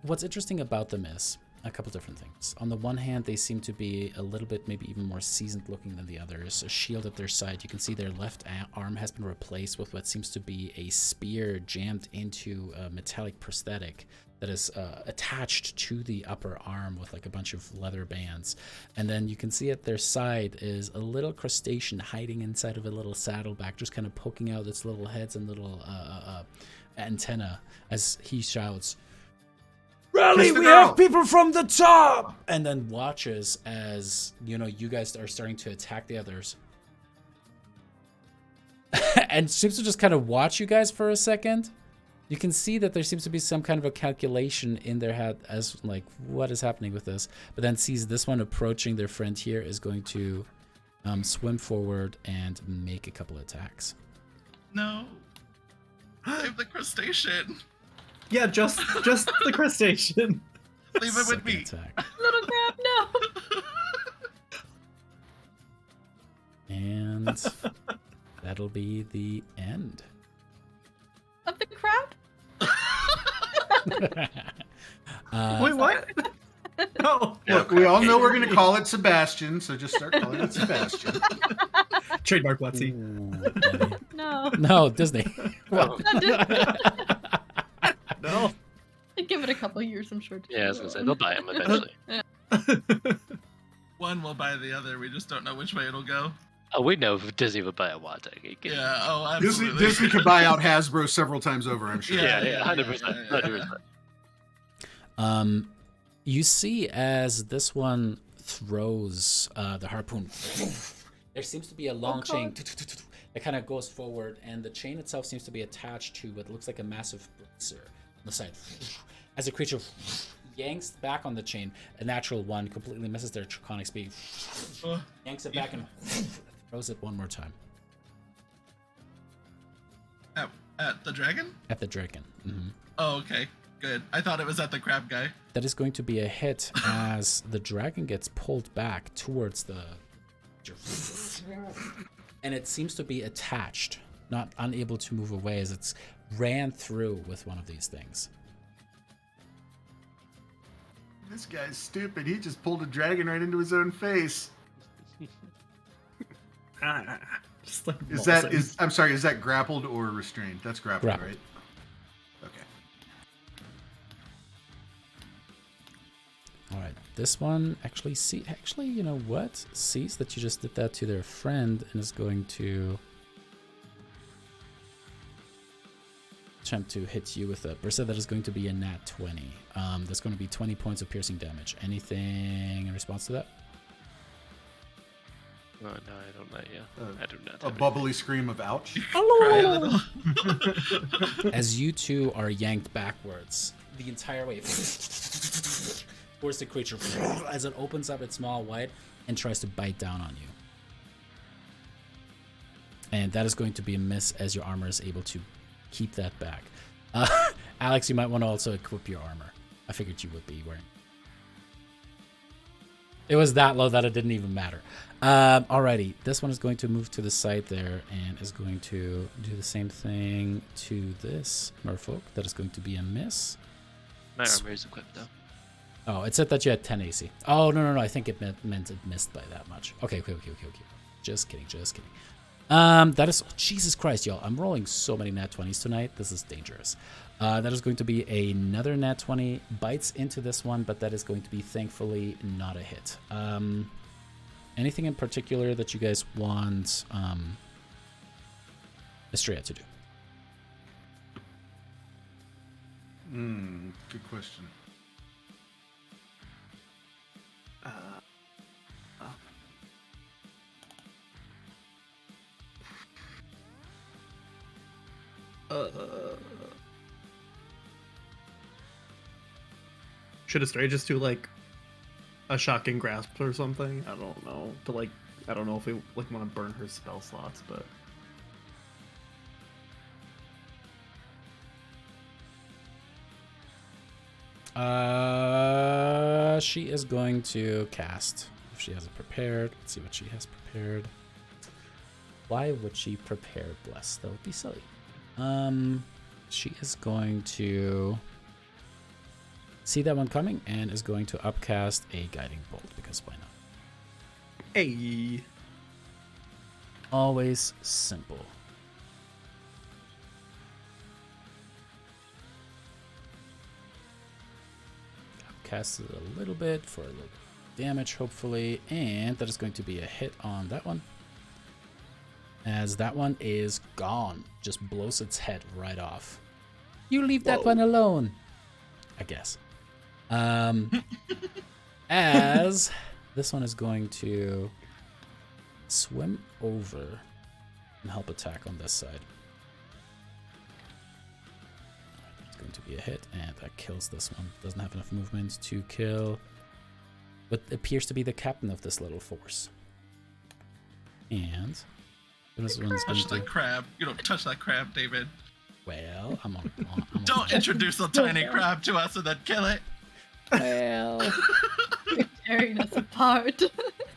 What's interesting about them is a couple different things. On the one hand, they seem to be a little bit, maybe even more seasoned looking than the others. A shield at their side. You can see their left arm has been replaced with what seems to be a spear jammed into a metallic prosthetic that is attached to the upper arm with like a bunch of leather bands. And then you can see at their side is a little crustacean hiding inside of a little saddleback, just kind of poking out its little heads and little antenna as he shouts, "Rally, we have people from the top!" And then watches as, you know, you guys are starting to attack the others. And seems to just kind of watch you guys for a second. You can see that there seems to be some kind of a calculation in their head as like, what is happening with this? But then sees this one approaching their friend here is going to swim forward and make a couple attacks. No. Save the crustacean. Yeah, just the crustacean. Leave it with Second me. attack. Little crab, no! And that'll be the end. Of the crab? Wait, what? No. Look, we all know we're going to call it Sebastian, so just start calling it Sebastian. Trademark Watsy. Ooh, buddy. No. No, Disney. Oh, No. Give it a couple years, I'm sure. to yeah, I was do gonna say that they'll one. buy them eventually. One will buy the other. We just don't know which way it'll go. Oh, we know if Disney would buy a Wata. Yeah. Oh, Disney, absolutely. Disney could buy out Hasbro several times over, I'm sure. Yeah, 100%. 100%. You see as this one throws the harpoon, there seems to be a long chain that kind of goes forward, and the chain itself seems to be attached to what looks like a massive bracer on the side. As the creature yanks back on the chain, a natural one completely misses their draconic speed, yanks it back and throws it one more time At the dragon? at the dragon. Oh, okay. Good. I thought it was at the crab guy. That is going to be a hit as the dragon gets pulled back towards the... And it seems to be attached, not unable to move away as it's ran through with one of these things. This guy's stupid. He just pulled a dragon right into his own face. Just like I'm sorry, is that grappled or restrained? That's grappled, Grappled. right? Okay. All right, this one actually you know what? Sees that you just did that to their friend and is going to attempt to hit you with a burst that is going to be a nat 20. That's going to be 20 points of piercing damage. Anything in response to that? Oh, no, I don't know you. I do not. A have bubbly scream of ouch. Cry a little. As you two are yanked backwards the entire way towards the creature as it opens up its maw wide and tries to bite down on you. And that is going to be a miss as your armor is able to keep that back. Alex, you might want to also equip your armor. I figured you would be wearing. It was that low that it didn't even matter. Alrighty, this one is going to move to the side there and is going to do the same thing to this merfolk. That is going to be a miss. My armor is equipped though. Oh, it said that you had 10 AC. Oh, no. I think it meant it missed by that much. Okay. Just kidding. That is... Jesus Christ, y'all. I'm rolling so many nat 20s tonight. This is dangerous. That is going to be another nat 20. Bites into this one, but that is going to be, thankfully, not a hit. Anything in particular that you guys want Estrella to do? Good question. Should Astray just do like a shocking grasp or something? I don't know. I don't know if we want to burn her spell slots, but She is going to cast. If she has it prepared, let's see what she has prepared. Why would she prepare Bless? That would be silly. She is going to see that one coming and is going to upcast a Guiding Bolt, because why not? hey, Always simple. Upcast it a little bit for a little damage, hopefully, and that is going to be a hit on that one. As that one is gone. Just blows its head right off. You leave that one alone, I guess. As this one is going to swim over and help attack on this side. It's going to be a hit, and that kills this one. Doesn't have enough movement to kill what appears to be the captain of this little force. And this one's going Touch that crab. You don't touch that crab, David. Well, I'm on Don't introduce a tiny crab to us and then kill it. well. You're tearing us apart.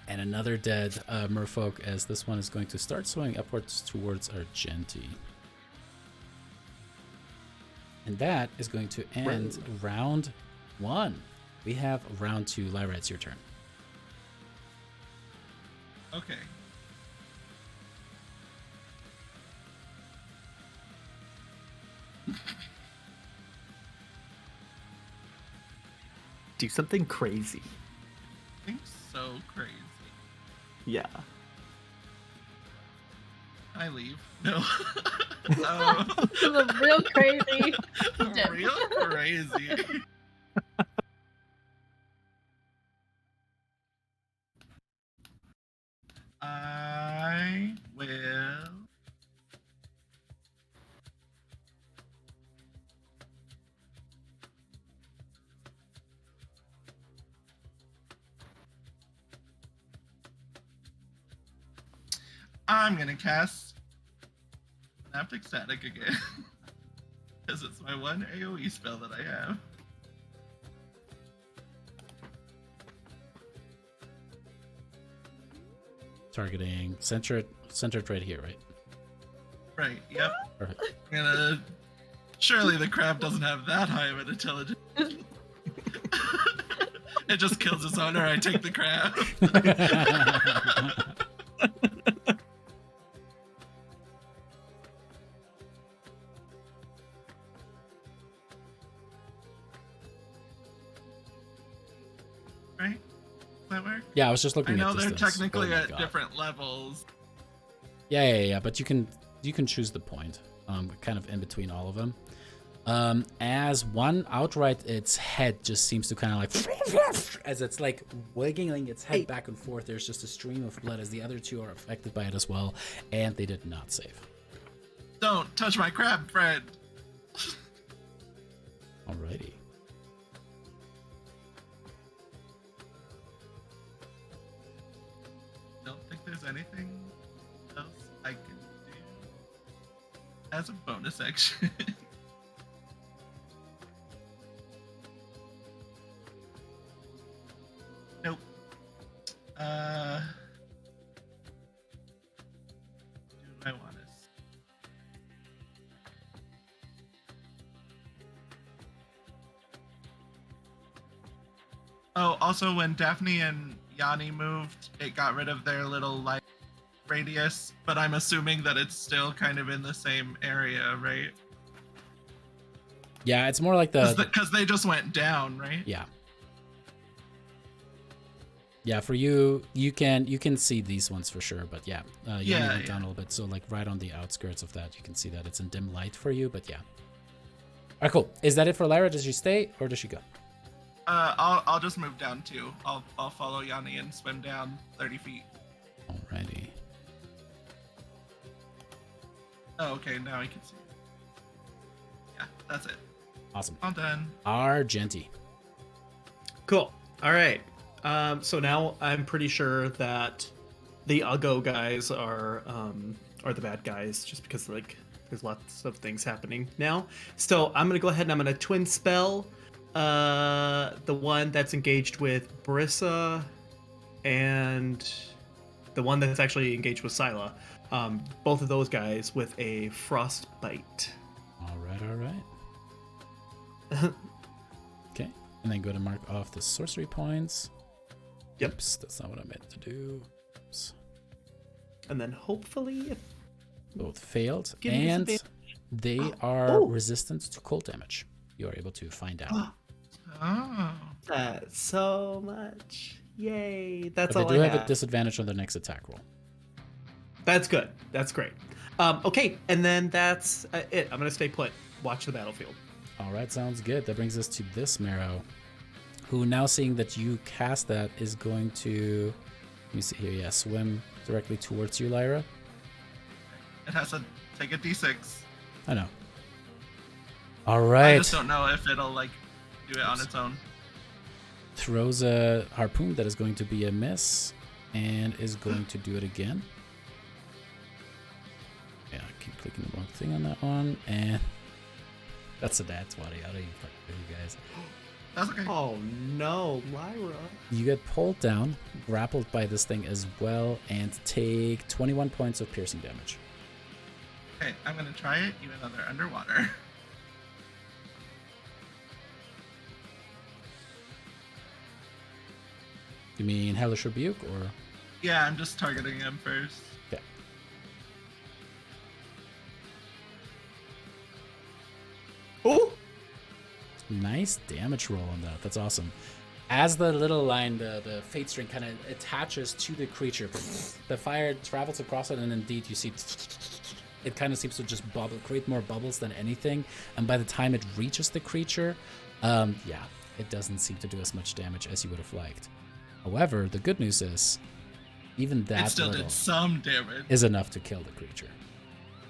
And another dead merfolk, as this one is going to start swimming upwards towards Argenti. And that is going to end round 1. We have round 2. Lyra, it's your turn. Okay. do something crazy. I think so crazy. Yeah. I leave. No. The real crazy. Real crazy. I will. I'm gonna cast Synaptic Static again. Because it's my one AoE spell that I have. Targeting centered right here, right? Right, yep. Perfect. I'm gonna. Surely the crab doesn't have that high of an intelligence. It just kills its owner. I take the crab. Right? Does that work? Yeah, I was just looking I know at they're distance. technically Oh my at God. different levels. Yeah, but you can choose the point, kind of in between all of them. As one outright, its head just seems to kind of like, as it's like wiggling its head back and forth. There's just a stream of blood, as the other two are affected by it as well, and they did not save. Don't touch my crab, friend. Alrighty. Don't think there's anything else I can do as a bonus action. Nope. Do I want to? Oh, also when Daphne and Yanni moved, it got rid of their little light radius, but I'm assuming that it's still kind of in the same area, right? Yeah, it's more like the Because they just went down, right? yeah. Yeah, for you, you can see these ones for sure, but yeah, Yanni went down a little bit, so like right on the outskirts of that, you can see that it's in dim light for you, but yeah. All right, cool. Is that it for Lyra? Does she stay or does she go? I'll just move down too. I'll follow Yanni and swim down 30 feet. Alrighty. Oh, okay, now I can see. Yeah, that's it. Awesome. All done. Argenti. Cool. All right. So now I'm pretty sure that the Uggo guys are the bad guys, just because like there's lots of things happening now. So I'm gonna go ahead and I'm gonna twin spell the one that's engaged with Brissa and the one that's actually engaged with Scylla. Both of those guys with a frostbite. All right. Okay, and then go to mark off the sorcery points. Yep. Oops, that's not what I meant to do. Oops. And then hopefully Both failed, Give me and disadvantage. they are Oh. resistant to cold damage. You are able to find out. Oh. that's so much. Yay. That's But all they do I have a disadvantage on their next attack roll. That's good. That's great. Okay, and then that's it. I'm gonna stay put. Watch the battlefield. All right, sounds good. That brings us to this Marrow, who now seeing that you cast that is going to, let me see here, yeah, swim directly towards you, Lyra. It has to take a d6. I know. All I right. just don't know if it'll like do it on its own. Throws a harpoon that is going to be a miss and is going to do it again. Yeah, I keep clicking the wrong thing on that one, and that's a dad 20. I don't even fucking know you guys. That's okay. Oh no, Lyra. You get pulled down, grappled by this thing as well, and take 21 points of piercing damage. Okay, I'm gonna try it even though they're underwater. You mean Hellish Rebuke, or? Yeah, I'm just targeting him first. Okay. Oh, Nice damage roll on that. That's awesome. As the little line, the fate string kind of attaches to the creature, the fire travels across it, and indeed you see it kind of seems to just create more bubbles than anything. And by the time it reaches the creature, yeah, it doesn't seem to do as much damage as you would have liked. However, the good news is, even It that still little did some damage. is enough to kill the creature.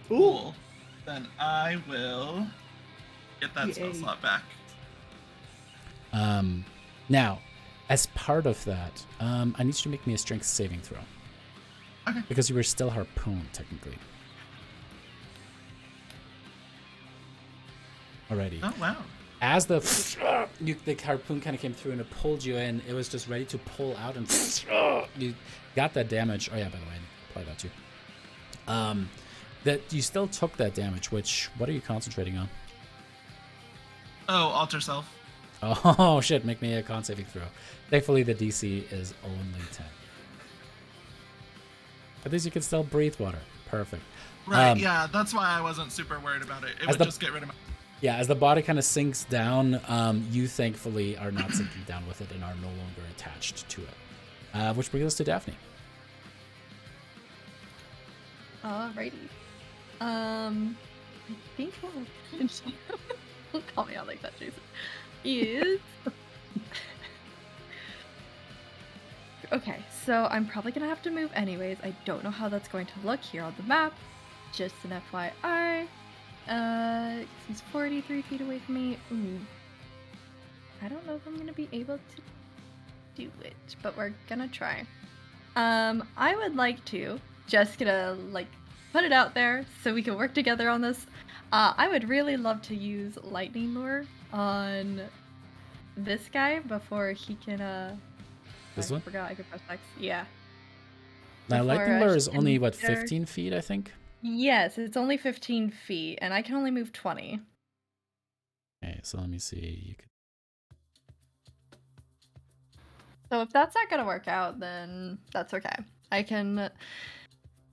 Cool. Then I will get that spell Yay. slot back. Now, as part of that, I need you to make me a strength saving throw. Okay. Because you were still harpooned, technically. Alrighty. Oh wow. As the harpoon kind of came through and it pulled you in, it was just ready to pull out, and you got that damage. Oh yeah, by the way, I applied that too. That you still took that damage. What are you concentrating on? Oh, alter self. Oh shit! Make me a con saving throw. Thankfully, the DC is only 10. At least you can still breathe water. Perfect. Right. Yeah, that's why I wasn't super worried about it. It would just get rid of my. Yeah, as the body kind of sinks down, you thankfully are not sinking down with it and are no longer attached to it. Which brings us to Daphne. Alrighty. I think what I'm don't call me out like that, Jason. Is okay, so I'm probably gonna have to move anyways. I don't know how that's going to look here on the map. Just an FYI. He's 43 feet away from me. Ooh. I don't know if I'm gonna be able to do it, but we're gonna try. I would like to just gonna like put it out there so we can work together on this. I would really love to use lightning lure on this guy before he can This I one? forgot I could press X. Yeah. Now, Before lightning I lure is can only, what, enter- 15 feet, I think? Yes, it's only 15 feet, and I can only move 20. Okay, so let me see. You could... So if that's not gonna work out, then that's okay. I can,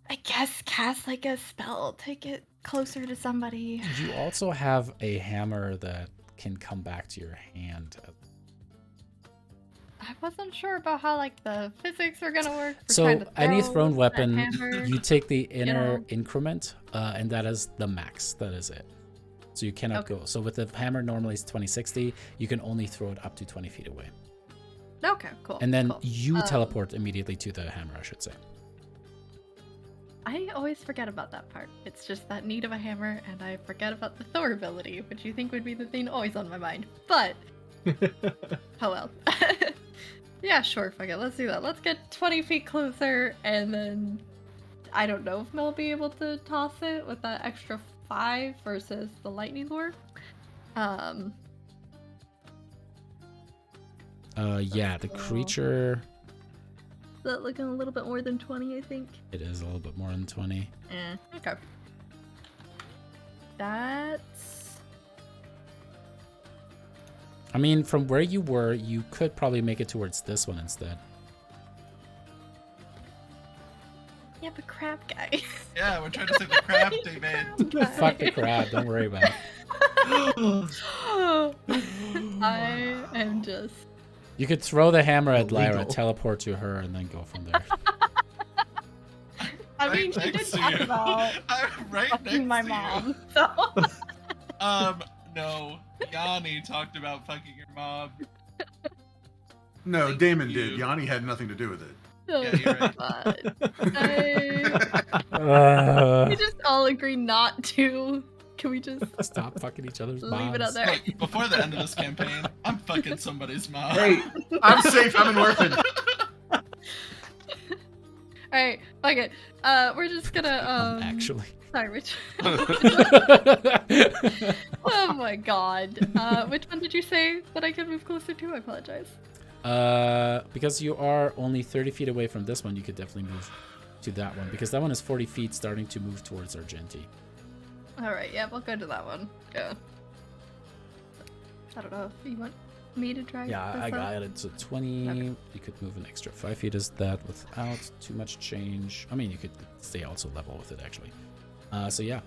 I guess, cast like a spell to get closer to somebody. You also have a hammer that can come back to your hand. I wasn't sure about how like the physics are gonna work. For So trying to any throw thrown that weapon, hammer. you take the inner know. increment, and that is the max. That is it. So you cannot Okay. go. So with the hammer, normally it's 20-60. You can only throw it up to 20 feet away. Okay, cool. And then cool. you teleport immediately to the hammer, I should say. I always forget about that part. It's just that need of a hammer, and I forget about the Thor ability, which you think would be the thing always on my mind. But oh well. Yeah, sure, fuck it. Let's do that. Let's get 20 feet closer, and then I don't know if Mel will be able to toss it with that extra 5 versus the lightning lure. Yeah, the So- creature, Is that looking a little bit more than 20, I think? it is a little bit more than 20. Okay. That's... I mean, from where you were, you could probably make it towards this one instead. Yeah, but crab guy. Yeah, we're trying to save the crab, David. Fuck the crab, don't worry about it. I am just... You could throw the hammer at Lyra, Illegal. teleport to her, and then go from there. I mean, she Right did next to talk you. about I'm right next fucking my to mom, so... No. Yanni talked about fucking your mom. No, Thank Damon you. did. Yanni had nothing to do with it. Yeah, you're right. We just all agree not to. Can we just Stop fucking each other's leave it moms. out there? Look, before the end of this campaign, I'm fucking somebody's mom. Hey, I'm safe. I'm an orphan. Alright, fuck it. We're just gonna, Actually. Sorry, which... Oh my god. Which one did you say that I could move closer to? I apologize. Because you are only 30 feet away from this one, you could definitely move to that one. Because that one is 40 feet starting to move towards Argenti. Alright, yeah, we'll go to that one. Yeah. I don't know if you want me to try Yeah, this I out? got it. So 20, Okay. you could move an extra 5 feet as that without too much change. I mean, you could stay also level with it, actually. So yeah.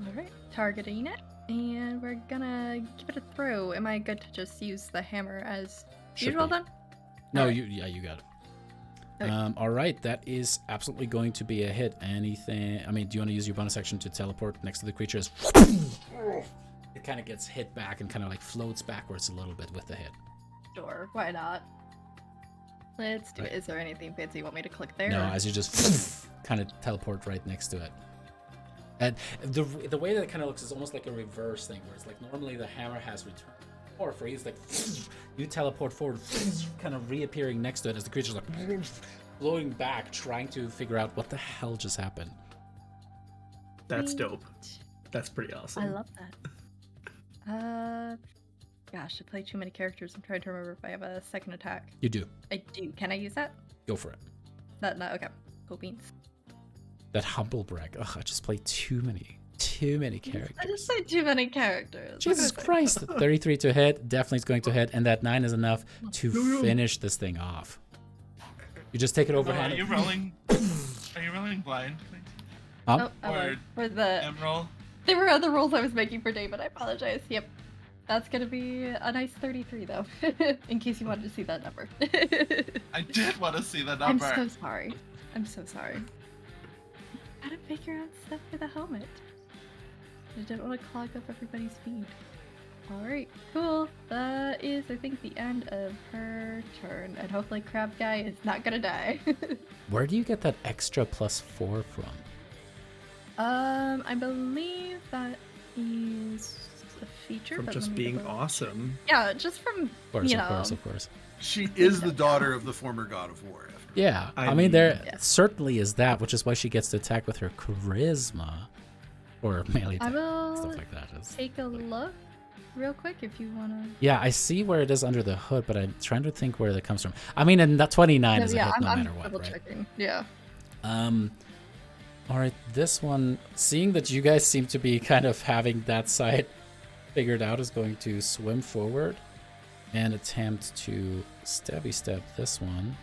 Alright, targeting it. And we're gonna give it a throw. Am I good to just use the hammer as Should usual be. then? No, Alright. you got it. Okay. All right, that is absolutely going to be a hit. Anything? I mean, do you want to use your bonus action to teleport next to the creature? It kind of gets hit back and kind of like floats backwards a little bit with the hit. Sure, why not? Let's do Right. it. Is there anything fancy you want me to click there? No, or- as you just kind of teleport right next to it. And the way that it kind of looks is almost like a reverse thing, where it's like normally the hammer has returned. Or for you, it's like you teleport forward, kind of reappearing next to it as the creature's like blowing back, trying to figure out what the hell just happened. That's dope. That's pretty awesome. I love that. Gosh, I play too many characters. I'm trying to remember if I have a second attack. You do. I do. Can I use that? Go for it. That no. Okay. Cool beans. That humble brag. Ugh, I just play too many characters. I just played too many characters. What Jesus can I say? Christ. 33 to hit. Definitely is going to hit. And that 9 is enough to No. finish this thing off. You just take it Are overhand. you rolling? Are you rolling blind? Huh? Oh, I Or was. For the Emerald? there were other rolls I was making for David. I apologize. Yep. That's gonna be a nice 33 though, in case you wanted to see that number. I did want to see the I'm number. so sorry. I'm so sorry. Gotta figure out stuff for the helmet. I didn't want to clog up everybody's feed. Alright, cool. That is, I think, the end of her turn. And hopefully Crab Guy is not gonna die. Where do you get that extra +4 from? I believe that is a feature. From but just let me being double- awesome. Yeah, just from, Of course, you of course, know. of course. She is the daughter of the former god of war. After Yeah, I I mean, mean- there Yeah. certainly is that, which is why she gets to attack with her charisma. Or melee I attack, will stuff like that. It's take a like- look. real quick if you wanna. Yeah, I see where it is under the hood, but I'm trying to think where that comes from. I mean, and that 29 is a hit no matter what, double right? checking. Yeah. All right, this one, seeing that you guys seem to be kind of having that side figured out, is going to swim forward and attempt to stabby stab this one.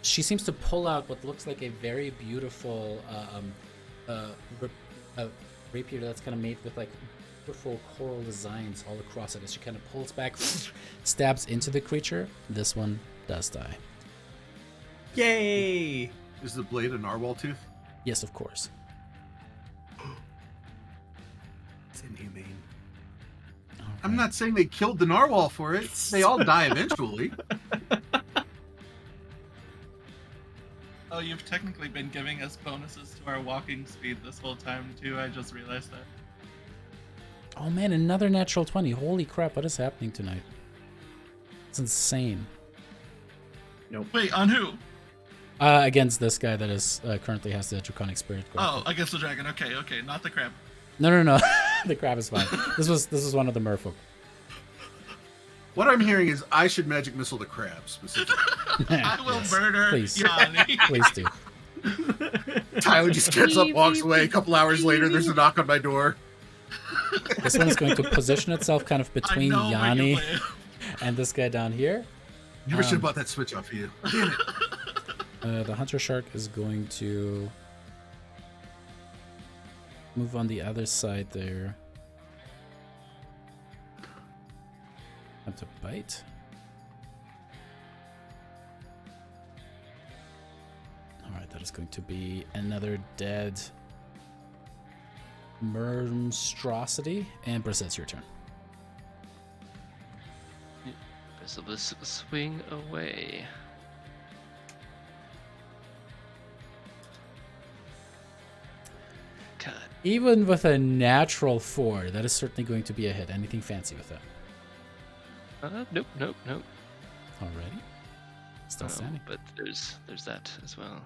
She seems to pull out what looks like a very beautiful rapier that's kind of made with like beautiful coral designs all across it. As she kind of pulls back, stabs into the creature. This one does die. Yay! Is the blade a narwhal tooth? Yes, of course. It's inhumane. I'm not saying they killed the narwhal for it. They all die eventually. Oh, you've technically been giving us bonuses to our walking speed this whole time too. I just realized that. Oh man, another natural 20. Holy crap, what is happening tonight? It's insane. Nope. Wait, on who? Against this guy that is currently has the draconic spirit. Oh, against the dragon. Okay, not the crab. No. The crab is fine. This was one of the merfolk. What I'm hearing is I should magic missile the crab specifically. I will murder Please. Yanni. Please do. Tyler just gets up, walks away. A couple hours later, there's a knock on my door. This one is going to position itself kind of between I know where you Yanni live. and this guy down here. Never should have bought that switch off of you. Damn it. The hunter shark is going to move on the other side there. Have to bite. Alright, that is going to be another dead monstrosity. And Briss, it's your turn. Basilisk swing away. God. Even with a natural 4, that is certainly going to be a hit. Anything fancy with that? Nope. Alrighty. Still standing. But there's that as well.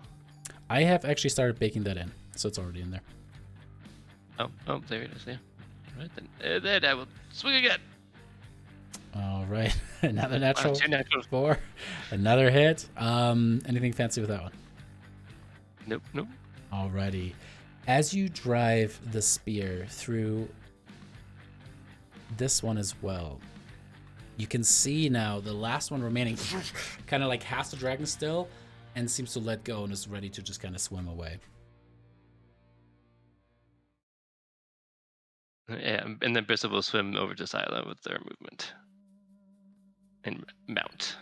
I have actually started baking that in, so it's already in there. Oh, there it is. Yeah. All right then. Then I will swing again. All right, another natural Two natural. 4, another hit. Anything fancy with that one? Nope. Alrighty. As you drive the spear through this one as well, you can see now the last one remaining kind of like has the dragon still and seems to let go and is ready to just kind of swim away. Yeah, and then Bristol will swim over to Sila with their movement and mount.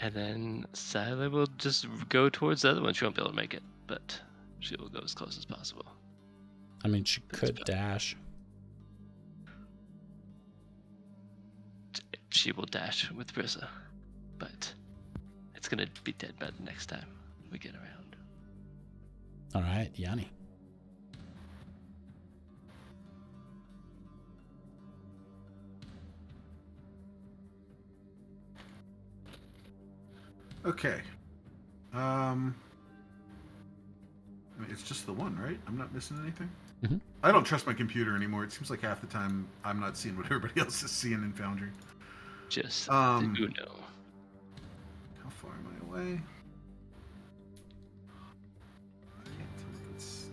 And then Sila will just go towards the other one. She won't be able to make it, but she will go as close as possible. I mean, she could dash. She will dash with Brissa, but it's gonna be dead by the next time we get around. All right, Yanni. Okay. I mean, it's just the one, right? I'm not missing anything? Mhm. I don't trust my computer anymore. It seems like half the time I'm not seeing what everybody else is seeing in Foundry. Just Um, the Uno. How far am I away? I can't tell if it's...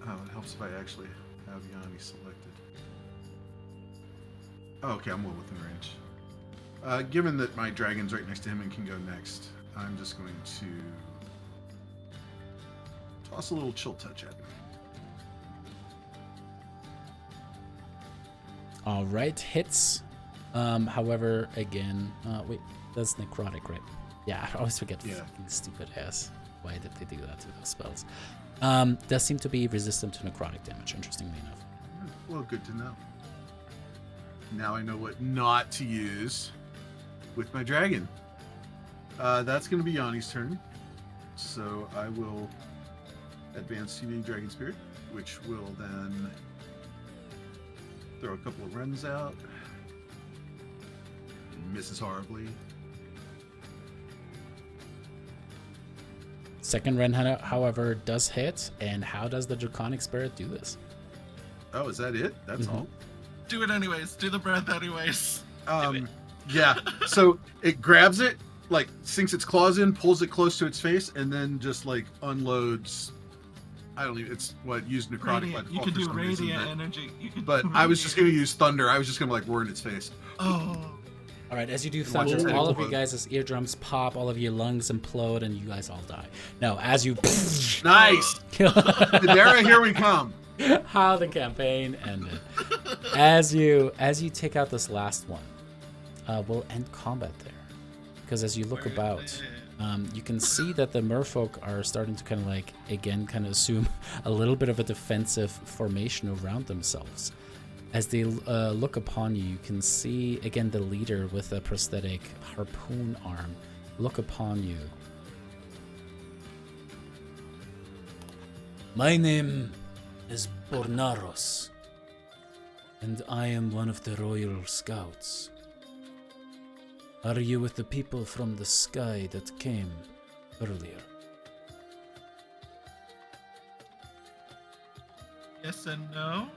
Oh, it helps if I actually have Yanni selected. Oh, okay, I'm well within range. Given that my dragon's right next to him and can go next, I'm just going to toss a little chill touch at him. All right, hits. However, again, wait, that's necrotic, right? Yeah, I always forget. Yeah. Fucking stupid ass. Why did they do that to those spells? Does seem to be resistant to necrotic damage. Interestingly enough. Well, good to know. Now I know what not to use with my dragon. That's going to be Yanni's turn. So I will advance to the Dragon Spirit, which will then throw a couple of runs out. Misses horribly. Second rend, however, does hit. And how does the Draconic Spirit do this? Oh, is that it? That's all? Do it anyways. Do the breath anyways. Yeah. So it grabs it, like sinks its claws in, pulls it close to its face, and then just like unloads. I don't even. It's what used necrotic. Radiant. You could do radiant energy. But I was just gonna use thunder. I was just gonna like word its face. Oh. All right, as you do watch thunder, its head all of you explode. guys' eardrums pop, all of your lungs implode, and you guys all die. No, as you Nice. Dara, here we come. how the campaign ended. As you take out this last one, we'll end combat there, because as you look about, you can see that the merfolk are starting to kind of like again kind of assume a little bit of a defensive formation around themselves. As they look upon you, you can see again the leader with a prosthetic harpoon arm look upon you. My name is Bornaros, and I am one of the Royal Scouts. Are you with the people from the sky that came earlier? Yes and no.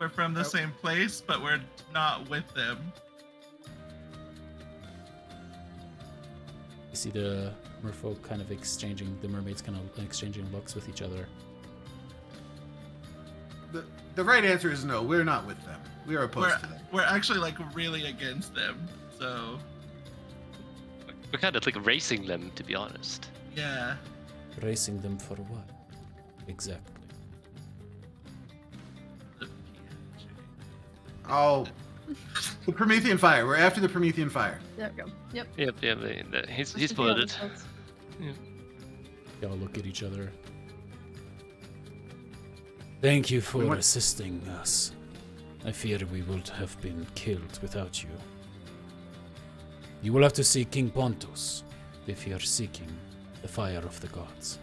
We're from the same place, but we're not with them. You see the merfolk kind of exchanging, the mermaids kind of exchanging looks with each other. The right answer is no. We're not with them. We are opposed to them. We're actually like really against them. So We're kind of like racing them, to be honest. yeah. Racing them for what? Exactly. Oh, the Promethean fire. We're after the Promethean fire. There we go. Yep. Yep. He's Just to be bulleted. honest, folks. Y'all look at each other. Thank you for We went- assisting us. I fear we would have been killed without you. You will have to see King Pontus if you are seeking the fire of the gods.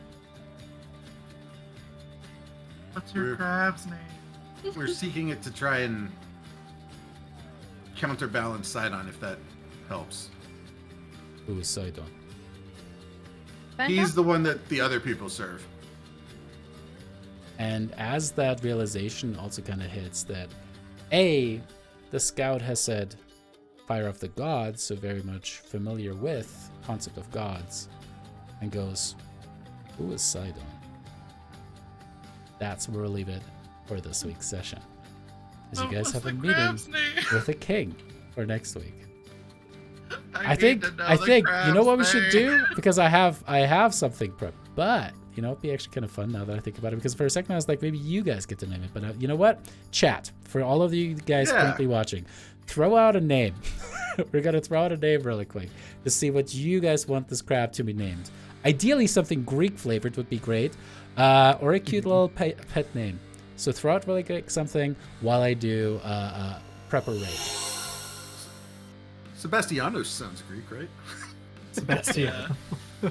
What's your We're- crab's name? We're seeking it to try and counterbalance Sidon, if that helps. Who is Sidon? He's the one that the other people serve. And as that realization also kind of hits that, A, the scout has said fire of the gods, so very much familiar with concept of gods, and goes, who is Sidon? That's where we'll leave it for this week's session. As you guys What's have a the meeting crab's name? with a king for next week. I think need to know I the think you know what we crab's should name. do, because I have something prepped, but you know it'd be actually kind of fun now that I think about it, because for a second I was like maybe you guys get to name it, but you know what, chat, for all of you guys Yeah. currently watching, throw out a name. We're gonna throw out a name really quick to see what you guys want this crab to be named. Ideally something Greek flavored would be great, or a cute little pet name. So throw out really quick something while I do preparation. Sebastianos sounds Greek, right? Sebastian. Yeah.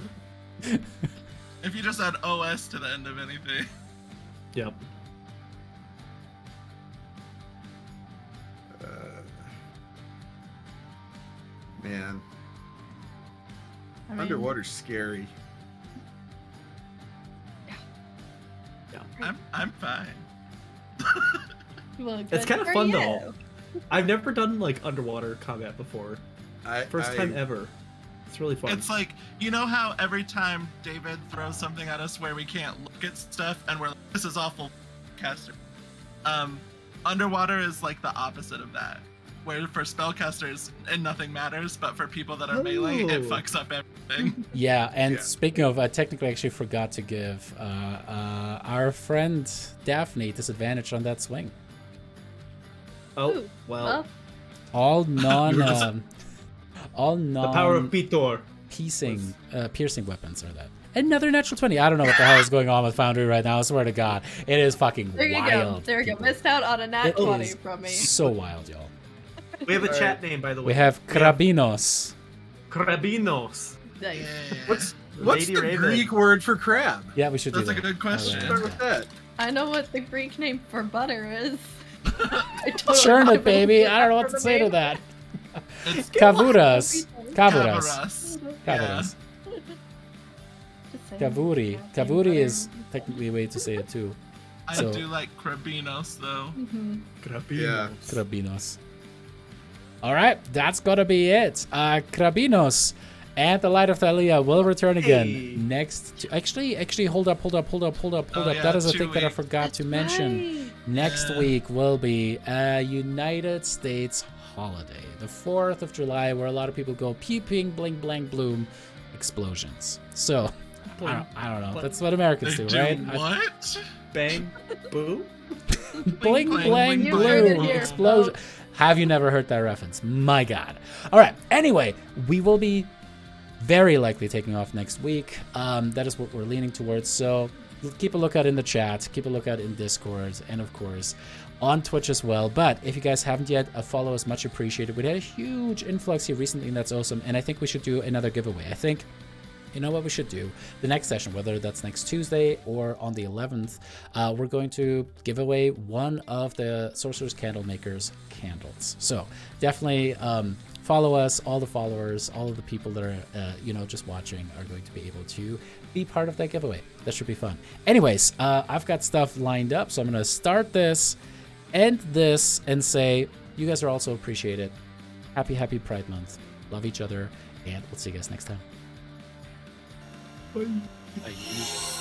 If you just add OS to the end of anything. Yep. Man, I mean, underwater's scary. I'm fine. well, It's good kind of for fun you. though. I've never done like underwater combat before. First time ever. It's really fun. It's like, you know how every time David throws something at us where we can't look at stuff and we're like, this is awful, caster. Underwater is like the opposite of that. Where for spellcasters and nothing matters, but for people that are melee, it Oh. fucks up everything. Yeah, and Yeah. speaking of, I technically actually forgot to give our friend Daphne disadvantage on that swing. oh Ooh, well, All non, were just- all the non power of Pitor. piercing weapons are that. Another natural 20. I don't know what the hell is going on with Foundry right now. I swear to God, it is fucking There you wild. go. There you go. people. Missed out on a nat It 20 is from me. So wild, y'all. We have a Alright. chat name, by the way. We have Crabinos. Crabinos. Nice. What's Lady the Raven. Greek word for crab? Yeah, we should That's do a that. good question. Start with that. I know what the Greek name for butter is. I totally Churn it, forgot baby. I don't know what for to the say to name. that. It's Kavuras. Kavuras. Kavaras. Kavuras. say. Kavuri. Kavuri is technically a way to say it too. I So- do like Krabinos though. Yeah. Krabinos. All right, that's gonna be it. Krabinos and the Light of Thylea will return again Hey. next. Actually, hold up. Oh, yeah, That is a 2 thing that I weeks. forgot to mention. Next Yeah. week will be a United States holiday, the 4th of July, where a lot of people go pew, ping, bling, blang, bloom, explosions. So, I don't know. That's what Americans They do, do right? what? Bang, boo. Bling, blang, blang, bling, You heard it bloom, here, explosion. Have you never heard that reference? My God. All right. Anyway, we will be very likely taking off next week. That is what we're leaning towards. So keep a lookout in the chat, keep a lookout in Discord, and of course on Twitch as well. But if you guys haven't yet, a follow is much appreciated. We had a huge influx here recently, and that's awesome. And I think we should do another giveaway. I think, you know what we should do? The next session, whether that's next Tuesday or on the 11th, we're going to give away one of the Sorcerer's Candle Makers candles. So definitely follow us. All the followers, all of the people that are, just watching are going to be able to be part of that giveaway. That should be fun. Anyways, I've got stuff lined up, so I'm going to start this, end this, and say you guys are also appreciated. Happy Pride Month. Love each other, and we'll see you guys next time. Bye. Bye.